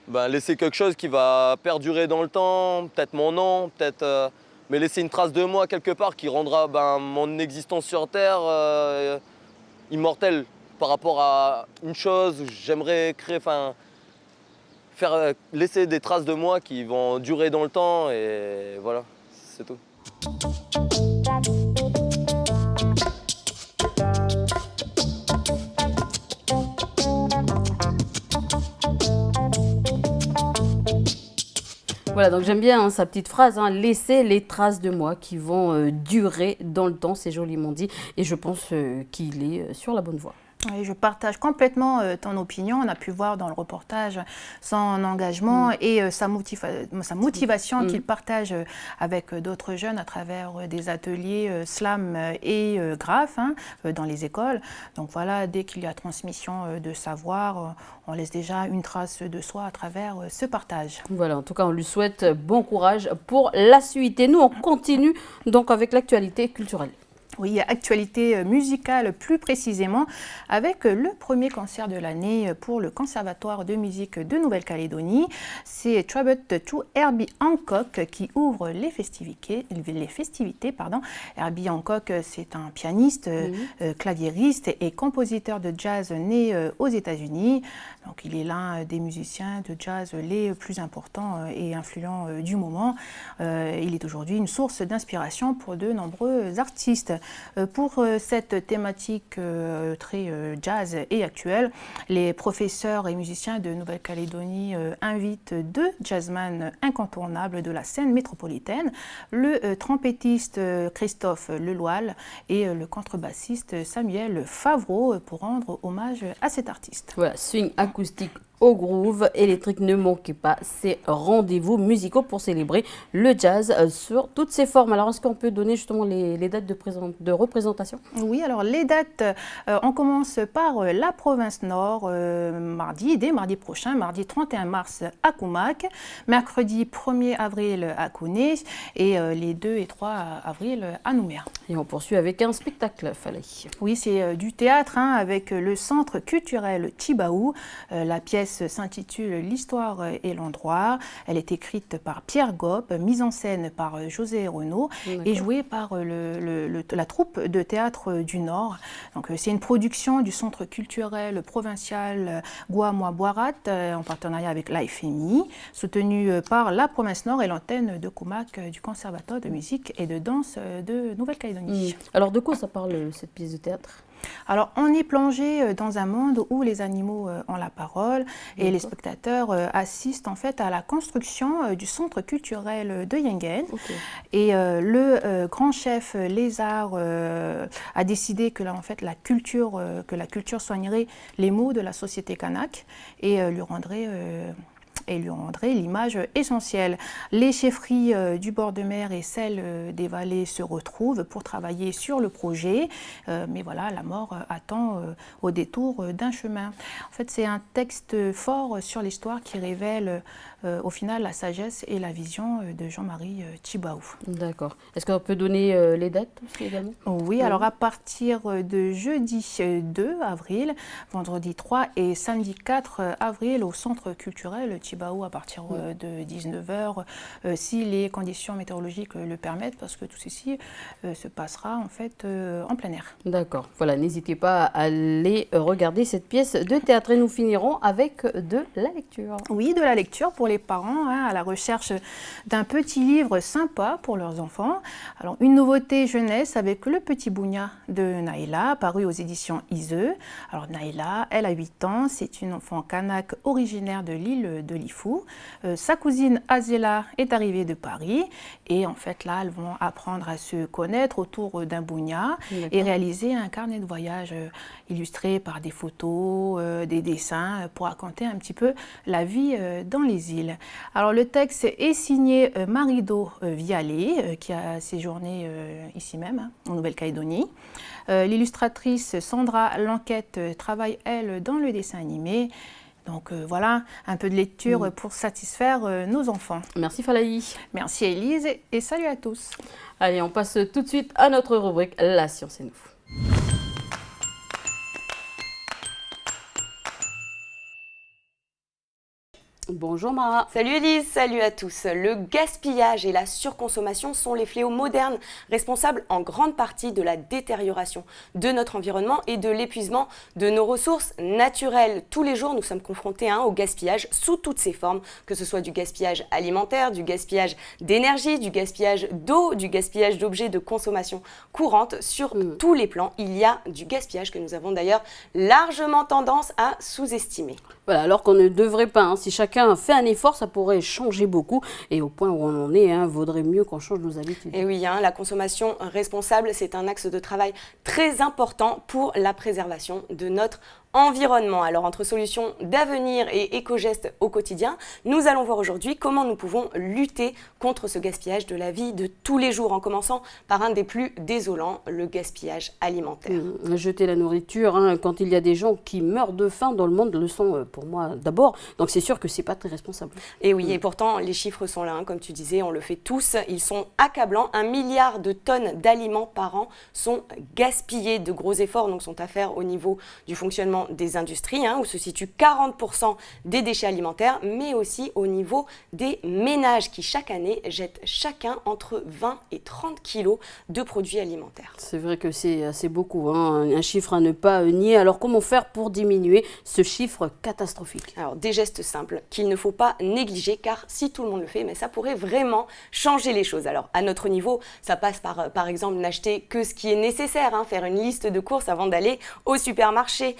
Ben, laisser quelque chose qui va perdurer dans le temps, peut-être mon nom, peut-être, mais laisser une trace de moi quelque part qui rendra mon existence sur Terre immortelle par rapport à une chose. J'aimerais créer, laisser des traces de moi qui vont durer dans le temps et voilà, c'est tout. Voilà, donc j'aime bien sa petite phrase, laisser les traces de moi qui vont durer dans le temps, c'est joliment dit, et je pense qu'il est sur la bonne voie. Oui, je partage complètement ton opinion. On a pu voir dans le reportage son engagement et sa motivation qu'il partage avec d'autres jeunes à travers des ateliers slam et graphe dans les écoles. Donc voilà, dès qu'il y a transmission de savoir, on laisse déjà une trace de soi à travers ce partage. Voilà, en tout cas, on lui souhaite bon courage pour la suite. Et nous, on continue donc avec l'actualité culturelle. Oui, actualité musicale plus précisément, avec le premier concert de l'année pour le Conservatoire de musique de Nouvelle-Calédonie. C'est Tribute to Herbie Hancock qui ouvre les festivités. Herbie Hancock, c'est un pianiste, claviériste et compositeur de jazz né aux États-Unis. Donc, il est l'un des musiciens de jazz les plus importants et influents du moment. Il est aujourd'hui une source d'inspiration pour de nombreux artistes. Pour cette thématique très jazz et actuelle, les professeurs et musiciens de Nouvelle-Calédonie invitent deux jazzman incontournables de la scène métropolitaine, le trompettiste Christophe Leloil et le contrebassiste Samuel Favreau, pour rendre hommage à cet artiste. Voilà, swing acoustique au groove électrique, ne manquez pas ces rendez-vous musicaux pour célébrer le jazz sur toutes ses formes. Alors, est-ce qu'on peut donner justement les dates de représentation? Oui, alors les dates, on commence par la province Nord, dès mardi prochain, mardi 31 mars à Koumak, mercredi 1er avril à Kouné et les 2 et 3 avril à Nouméa. Et on poursuit avec un spectacle, Falaï. Oui, c'est du théâtre avec le Centre culturel Tibaou. La pièce pièce s'intitule L'histoire et l'endroit. Elle est écrite par Pierre Gopp, mise en scène par José Renaud et jouée par la troupe de théâtre du Nord. Donc c'est une production du Centre culturel provincial Guamois-Boirat en partenariat avec l'AFMI, soutenue par la province Nord et l'antenne de Comac du Conservatoire de musique et de danse de Nouvelle-Calédonie. Alors de quoi ça parle cette pièce de théâtre ? Alors, on est plongé dans un monde où les animaux ont la parole et les spectateurs assistent en fait à la construction du centre culturel de Yengen. Et le grand chef Lézard a décidé que là, en fait, la culture soignerait les maux de la société kanak et lui rendrait l'image essentielle. Les chefferies du bord de mer et celles des vallées se retrouvent pour travailler sur le projet, mais voilà, la mort attend au détour d'un chemin. En fait, c'est un texte fort sur l'histoire qui révèle au final la sagesse et la vision de Jean-Marie Tjibaou. D'accord. Est-ce qu'on peut donner les dates aussi également ? Oui, alors à partir de jeudi 2 avril, vendredi 3 et samedi 4 avril au centre culturel Tjibaou à partir de 19h, si les conditions météorologiques le permettent, parce que tout ceci se passera en fait en plein air. D'accord. Voilà, n'hésitez pas à aller regarder cette pièce de théâtre et nous finirons avec de la lecture. Oui, de la lecture pour les parents, à la recherche d'un petit livre sympa pour leurs enfants. Alors, une nouveauté jeunesse avec Le Petit Bougna de Naïla, paru aux éditions Iseux. Alors, Naïla, elle a 8 ans, c'est une enfant kanak originaire de l'île de Lifou. Sa cousine Azela est arrivée de Paris et en fait, là, elles vont apprendre à se connaître autour d'un bougna et réaliser un carnet de voyage illustré par des photos, des dessins pour raconter un petit peu la vie dans les îles. Alors le texte est signé Marido Vialé, qui a séjourné ici même, en Nouvelle-Calédonie. L'illustratrice Sandra Lanquette travaille, elle, dans le dessin animé. Donc voilà, un peu de lecture pour satisfaire nos enfants. Merci Falaï. Merci Élise et salut à tous. Allez, on passe tout de suite à notre rubrique La science et nous. Bonjour Mara. Salut Elise, salut à tous. Le gaspillage et la surconsommation sont les fléaux modernes responsables en grande partie de la détérioration de notre environnement et de l'épuisement de nos ressources naturelles. Tous les jours, nous sommes confrontés au gaspillage sous toutes ses formes, que ce soit du gaspillage alimentaire, du gaspillage d'énergie, du gaspillage d'eau, du gaspillage d'objets de consommation courante. Sur tous les plans, il y a du gaspillage que nous avons d'ailleurs largement tendance à sous-estimer. Voilà, alors qu'on ne devrait pas, si chacun fait un effort, ça pourrait changer beaucoup. Et au point où on en est, vaudrait mieux qu'on change nos habitudes. Et oui, la consommation responsable, c'est un axe de travail très important pour la préservation de notre environnement. Alors entre solutions d'avenir et éco-gestes au quotidien, nous allons voir aujourd'hui comment nous pouvons lutter contre ce gaspillage de la vie de tous les jours, en commençant par un des plus désolants, le gaspillage alimentaire. Jeter la nourriture, quand il y a des gens qui meurent de faim dans le monde, le sont pour moi d'abord. Donc c'est sûr que c'est pas très responsable. Et oui, et pourtant les chiffres sont là, comme tu disais, on le fait tous. Ils sont accablants. 1 milliard de tonnes d'aliments par an sont gaspillés. De gros efforts donc sont à faire au niveau du fonctionnement des industries, où se situent 40% des déchets alimentaires, mais aussi au niveau des ménages qui chaque année jettent chacun entre 20 et 30 kilos de produits alimentaires. C'est vrai que c'est beaucoup, un chiffre à ne pas nier. Alors comment faire pour diminuer ce chiffre catastrophique? Alors des gestes simples qu'il ne faut pas négliger, car si tout le monde le fait, mais ça pourrait vraiment changer les choses. Alors à notre niveau, ça passe par exemple n'acheter que ce qui est nécessaire, faire une liste de courses avant d'aller au supermarché,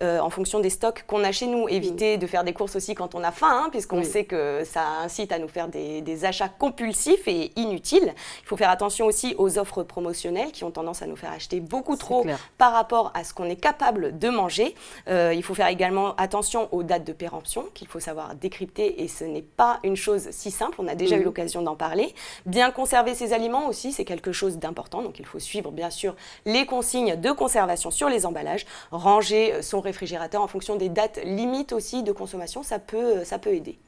en fonction des stocks qu'on a chez nous. Éviter de faire des courses aussi quand on a faim, puisqu'on sait que ça incite à nous faire des achats compulsifs et inutiles. Il faut faire attention aussi aux offres promotionnelles qui ont tendance à nous faire acheter beaucoup trop par rapport à ce qu'on est capable de manger. Il faut faire également attention aux dates de péremption qu'il faut savoir décrypter, et ce n'est pas une chose si simple, on a déjà eu l'occasion d'en parler. Bien conserver ses aliments aussi, c'est quelque chose d'important, donc il faut suivre bien sûr les consignes de conservation sur les emballages, ranger son réfrigérateur en fonction des dates limites aussi de consommation, ça peut aider.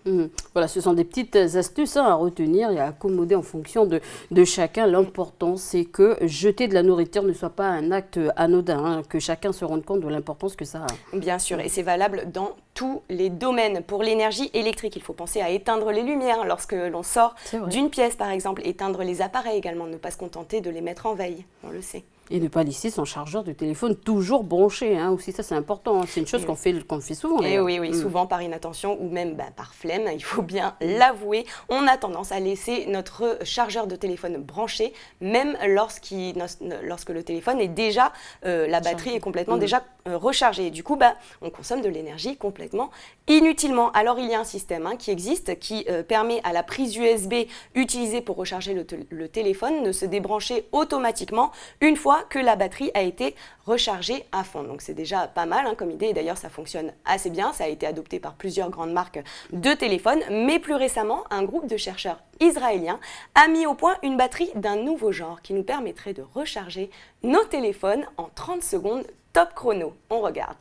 Voilà, ce sont des petites astuces à retenir et à accommoder en fonction de chacun. L'important, c'est que jeter de la nourriture ne soit pas un acte anodin, que chacun se rende compte de l'importance que ça a. Bien sûr, et c'est valable dans tous les domaines. Pour l'énergie électrique, il faut penser à éteindre les lumières lorsque l'on sort d'une pièce, par exemple, éteindre les appareils également, ne pas se contenter de les mettre en veille, on le sait. Et ne pas laisser son chargeur de téléphone toujours branché, hein, aussi, ça c'est important, hein. C'est une chose qu'on fait souvent. Et oui, souvent par inattention ou même par flemme, il faut bien l'avouer. On a tendance à laisser notre chargeur de téléphone branché, même lorsque le téléphone est déjà, la batterie est complètement déjà rechargée. Et du coup, on consomme de l'énergie complètement inutilement. Alors il y a un système qui existe, qui permet à la prise USB utilisée pour recharger le téléphone de se débrancher automatiquement une fois que la batterie a été rechargée à fond. Donc c'est déjà pas mal comme idée, et d'ailleurs ça fonctionne assez bien, ça a été adopté par plusieurs grandes marques de téléphones, mais plus récemment, un groupe de chercheurs israéliens a mis au point une batterie d'un nouveau genre qui nous permettrait de recharger nos téléphones en 30 secondes, top chrono. On regarde.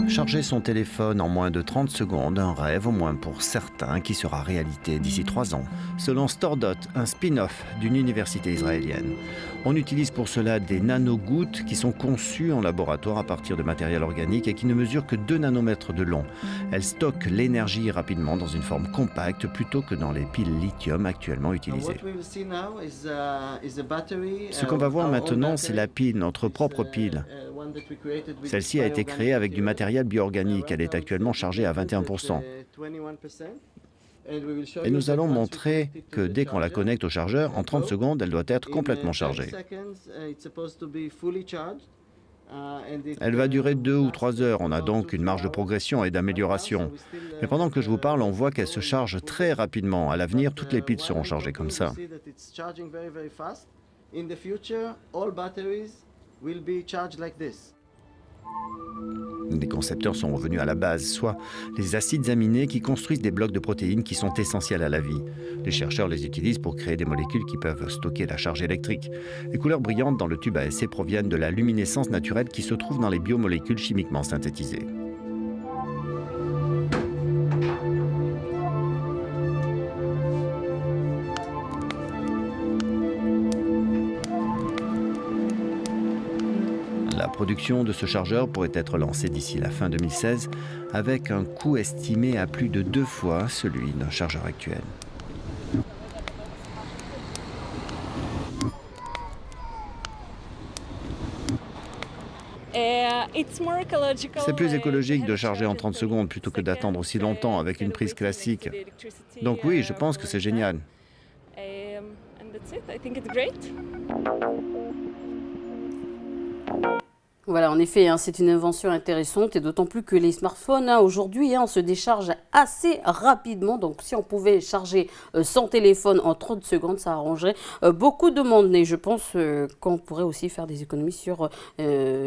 Charger son téléphone en moins de 30 secondes, un rêve au moins pour certains qui sera réalité d'ici 3 ans. Selon StoreDot, un spin-off d'une université israélienne. On utilise pour cela des nanogouttes qui sont conçues en laboratoire à partir de matériel organique et qui ne mesurent que 2 nanomètres de long. Elles stockent l'énergie rapidement dans une forme compacte plutôt que dans les piles lithium actuellement utilisées. Ce qu'on va voir maintenant, c'est la pile, notre propre pile. Celle-ci a été créée avec du matériel bioorganique. Elle est actuellement chargée à 21%. Et nous allons montrer que dès qu'on la connecte au chargeur, en 30 secondes, elle doit être complètement chargée. Elle va durer 2 ou 3 heures. On a donc une marge de progression et d'amélioration. Mais pendant que je vous parle, on voit qu'elle se charge très rapidement. À l'avenir, toutes les piles seront chargées comme ça. Les concepteurs sont revenus à la base, soit les acides aminés qui construisent des blocs de protéines qui sont essentiels à la vie. Les chercheurs les utilisent pour créer des molécules qui peuvent stocker la charge électrique. Les couleurs brillantes dans le tube à essai proviennent de la luminescence naturelle qui se trouve dans les biomolécules chimiquement synthétisées. La production de ce chargeur pourrait être lancée d'ici la fin 2016 avec un coût estimé à plus de 2 fois celui d'un chargeur actuel. C'est plus écologique de charger en 30 secondes plutôt que d'attendre aussi longtemps avec une prise classique. Donc oui, je pense que c'est génial. Voilà, en effet, c'est une invention intéressante et d'autant plus que les smartphones, aujourd'hui, on se décharge assez rapidement. Donc, si on pouvait charger son téléphone en 30 secondes, ça arrangerait beaucoup de monde. Et je pense qu'on pourrait aussi faire des économies sur,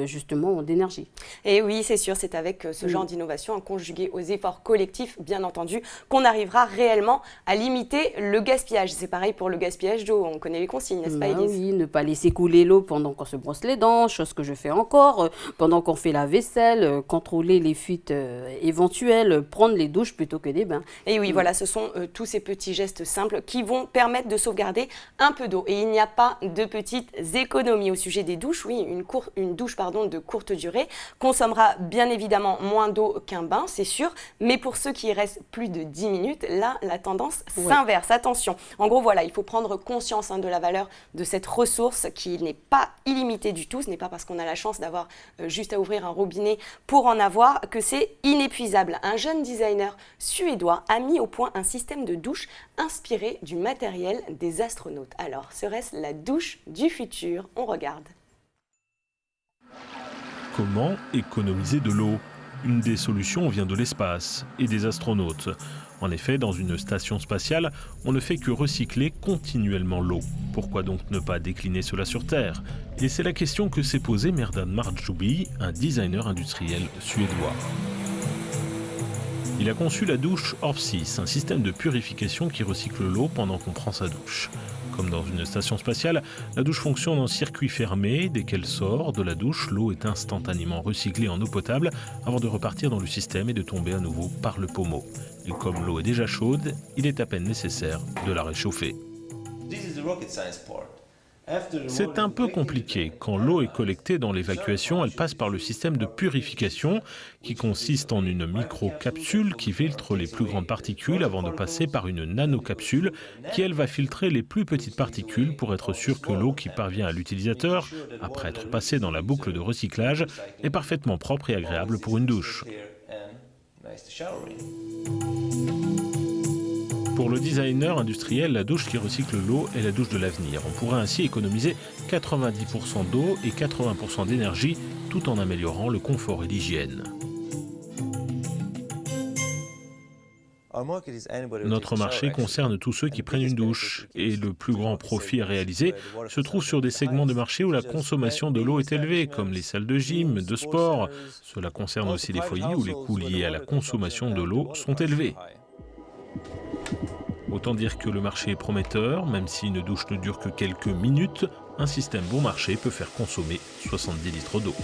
justement, d'énergie. Et oui, c'est sûr, c'est avec ce genre d'innovation, conjugué aux efforts collectifs, bien entendu, qu'on arrivera réellement à limiter le gaspillage. C'est pareil pour le gaspillage d'eau, on connaît les consignes, n'est-ce pas, Élise ? Oui, ne pas laisser couler l'eau pendant qu'on se brosse les dents, chose que je fais encore. Pendant qu'on fait la vaisselle, contrôler les fuites éventuelles, prendre les douches plutôt que des bains. Et oui, voilà, ce sont tous ces petits gestes simples qui vont permettre de sauvegarder un peu d'eau. Et il n'y a pas de petites économies au sujet des douches. Oui, une douche de courte durée consommera bien évidemment moins d'eau qu'un bain, c'est sûr. Mais pour ceux qui y restent plus de 10 minutes, là, la tendance s'inverse. Attention. En gros, voilà, il faut prendre conscience de la valeur de cette ressource qui n'est pas illimitée du tout. Ce n'est pas parce qu'on a la chance d'avoir juste à ouvrir un robinet pour en avoir que c'est inépuisable. Un jeune designer suédois a mis au point un système de douche inspiré du matériel des astronautes. Alors, serait-ce la douche du futur ? On regarde. Comment économiser de l'eau ? Une des solutions vient de l'espace et des astronautes. En effet, dans une station spatiale, on ne fait que recycler continuellement l'eau. Pourquoi donc ne pas décliner cela sur Terre ? Et c'est la question que s'est posée Merdan Marjoubi, un designer industriel suédois. Il a conçu la douche Orbsys, un système de purification qui recycle l'eau pendant qu'on prend sa douche. Comme dans une station spatiale, la douche fonctionne en circuit fermé. Dès qu'elle sort de la douche, l'eau est instantanément recyclée en eau potable avant de repartir dans le système et de tomber à nouveau par le pommeau. Et comme l'eau est déjà chaude, il est à peine nécessaire de la réchauffer. C'est un peu compliqué. Quand l'eau est collectée dans l'évacuation, elle passe par le système de purification qui consiste en une microcapsule qui filtre les plus grandes particules avant de passer par une nanocapsule qui, elle, va filtrer les plus petites particules pour être sûr que l'eau qui parvient à l'utilisateur, après être passée dans la boucle de recyclage, est parfaitement propre et agréable pour une douche. Pour le designer industriel, la douche qui recycle l'eau est la douche de l'avenir. On pourrait ainsi économiser 90% d'eau et 80% d'énergie tout en améliorant le confort et l'hygiène. Notre marché concerne tous ceux qui prennent une douche et le plus grand profit à réaliser se trouve sur des segments de marché où la consommation de l'eau est élevée, comme les salles de gym, de sport. Cela concerne aussi les foyers où les coûts liés à la consommation de l'eau sont élevés. Autant dire que le marché est prometteur, même si une douche ne dure que quelques minutes, un système bon marché peut faire consommer 70 litres d'eau.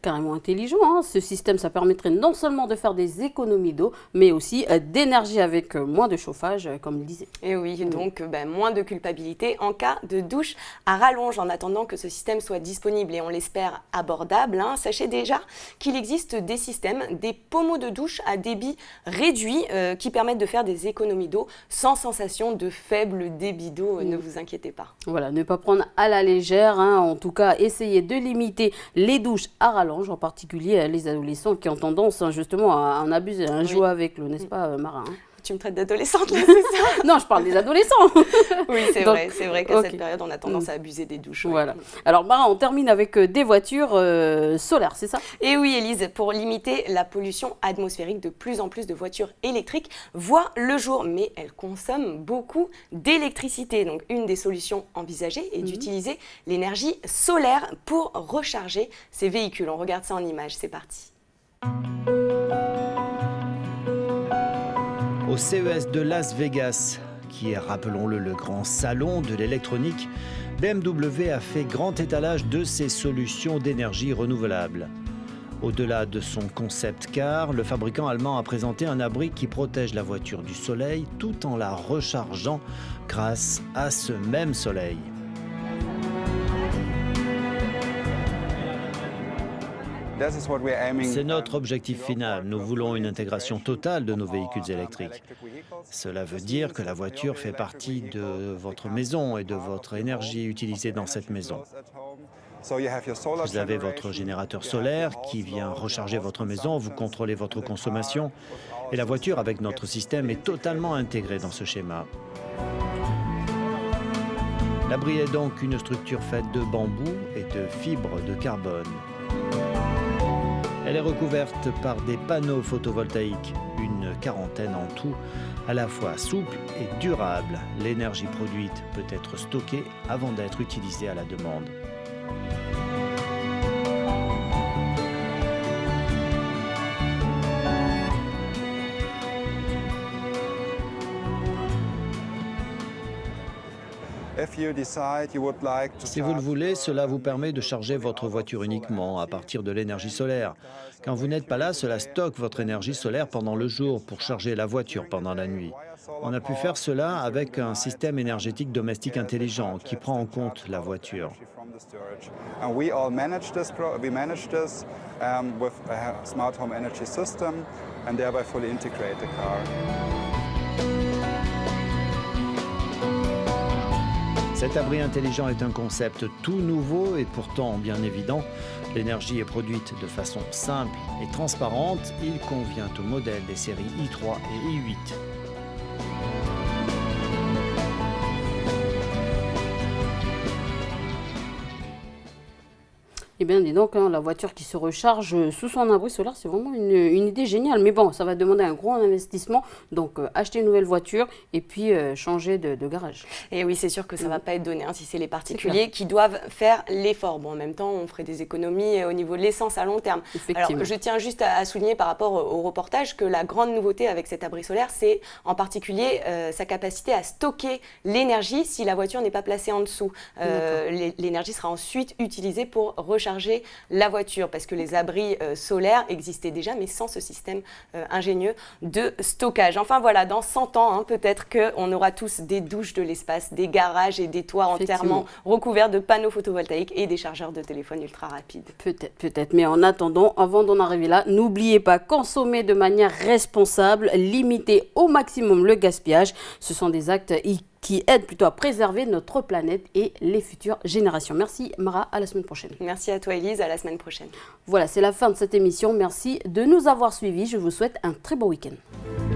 Carrément intelligent, hein. Ce système, ça permettrait non seulement de faire des économies d'eau, mais aussi d'énergie avec moins de chauffage, comme il disait. Et oui, donc moins de culpabilité en cas de douche à rallonge. En attendant que ce système soit disponible et on l'espère abordable, hein, sachez déjà qu'il existe des systèmes, des pommeaux de douche à débit réduit qui permettent de faire des économies d'eau sans sensation de faible débit d'eau, ne vous inquiétez pas. Voilà, ne pas prendre à la légère, hein. En tout cas, essayez de limiter les douches à rallonge, en particulier les adolescents qui ont tendance justement à en abuser, à jouer avec l'eau, n'est-ce pas, Mara, hein? Tu me traites d'adolescente, là, c'est ça? Non, je parle des adolescents. Oui, c'est vrai qu'à cette période, on a tendance à abuser des douches. Ouais. Voilà. Alors, Mara, on termine avec des voitures solaires, c'est ça? Et oui, Élise, pour limiter la pollution atmosphérique, de plus en plus de voitures électriques voient le jour, mais elles consomment beaucoup d'électricité. Donc, une des solutions envisagées est d'utiliser l'énergie solaire pour recharger ces véhicules. On regarde ça en images, c'est parti. Au CES de Las Vegas, qui est, rappelons-le, le grand salon de l'électronique, BMW a fait grand étalage de ses solutions d'énergie renouvelable. Au-delà de son concept car, le fabricant allemand a présenté un abri qui protège la voiture du soleil tout en la rechargeant grâce à ce même soleil. C'est notre objectif final. Nous voulons une intégration totale de nos véhicules électriques. Cela veut dire que la voiture fait partie de votre maison et de votre énergie utilisée dans cette maison. Vous avez votre générateur solaire qui vient recharger votre maison, vous contrôlez votre consommation et la voiture avec notre système est totalement intégrée dans ce schéma. L'abri est donc une structure faite de bambou et de fibres de carbone. Elle est recouverte par des panneaux photovoltaïques, une quarantaine en tout, à la fois souple et durable. L'énergie produite peut être stockée avant d'être utilisée à la demande. Si vous le voulez, cela vous permet de charger votre voiture uniquement à partir de l'énergie solaire. Quand vous n'êtes pas là, cela stocke votre énergie solaire pendant le jour pour charger la voiture pendant la nuit. On a pu faire cela avec un système énergétique domestique intelligent qui prend en compte la voiture. Cet abri intelligent est un concept tout nouveau et pourtant bien évident. L'énergie est produite de façon simple et transparente. Il convient au modèle des séries i3 et i8. Eh bien, dis donc, hein, la voiture qui se recharge sous son abri solaire, c'est vraiment une idée géniale. Mais bon, ça va demander un gros investissement. Donc, acheter une nouvelle voiture et puis changer de garage. Et oui, c'est sûr que ça ne va pas être donné hein, si c'est les particuliers qui doivent faire l'effort. Bon, en même temps, on ferait des économies au niveau de l'essence à long terme. Alors, je tiens juste à souligner par rapport au reportage que la grande nouveauté avec cet abri solaire, c'est en particulier sa capacité à stocker l'énergie si la voiture n'est pas placée en dessous. L'énergie sera ensuite utilisée pour recharger recharger la voiture, parce que les abris solaires existaient déjà, mais sans ce système ingénieux de stockage. Enfin voilà, dans 100 ans, hein, peut-être qu'on aura tous des douches de l'espace, des garages et des toits entièrement recouverts de panneaux photovoltaïques et des chargeurs de téléphone ultra rapides. Peut-être. Mais en attendant, avant d'en arriver là, n'oubliez pas, consommer de manière responsable, limiter au maximum le gaspillage. Ce sont des actes qui aident plutôt à préserver notre planète et les futures générations. Merci Mara, à la semaine prochaine. Merci à toi Elise, à la semaine prochaine. Voilà, c'est la fin de cette émission. Merci de nous avoir suivis. Je vous souhaite un très bon week-end.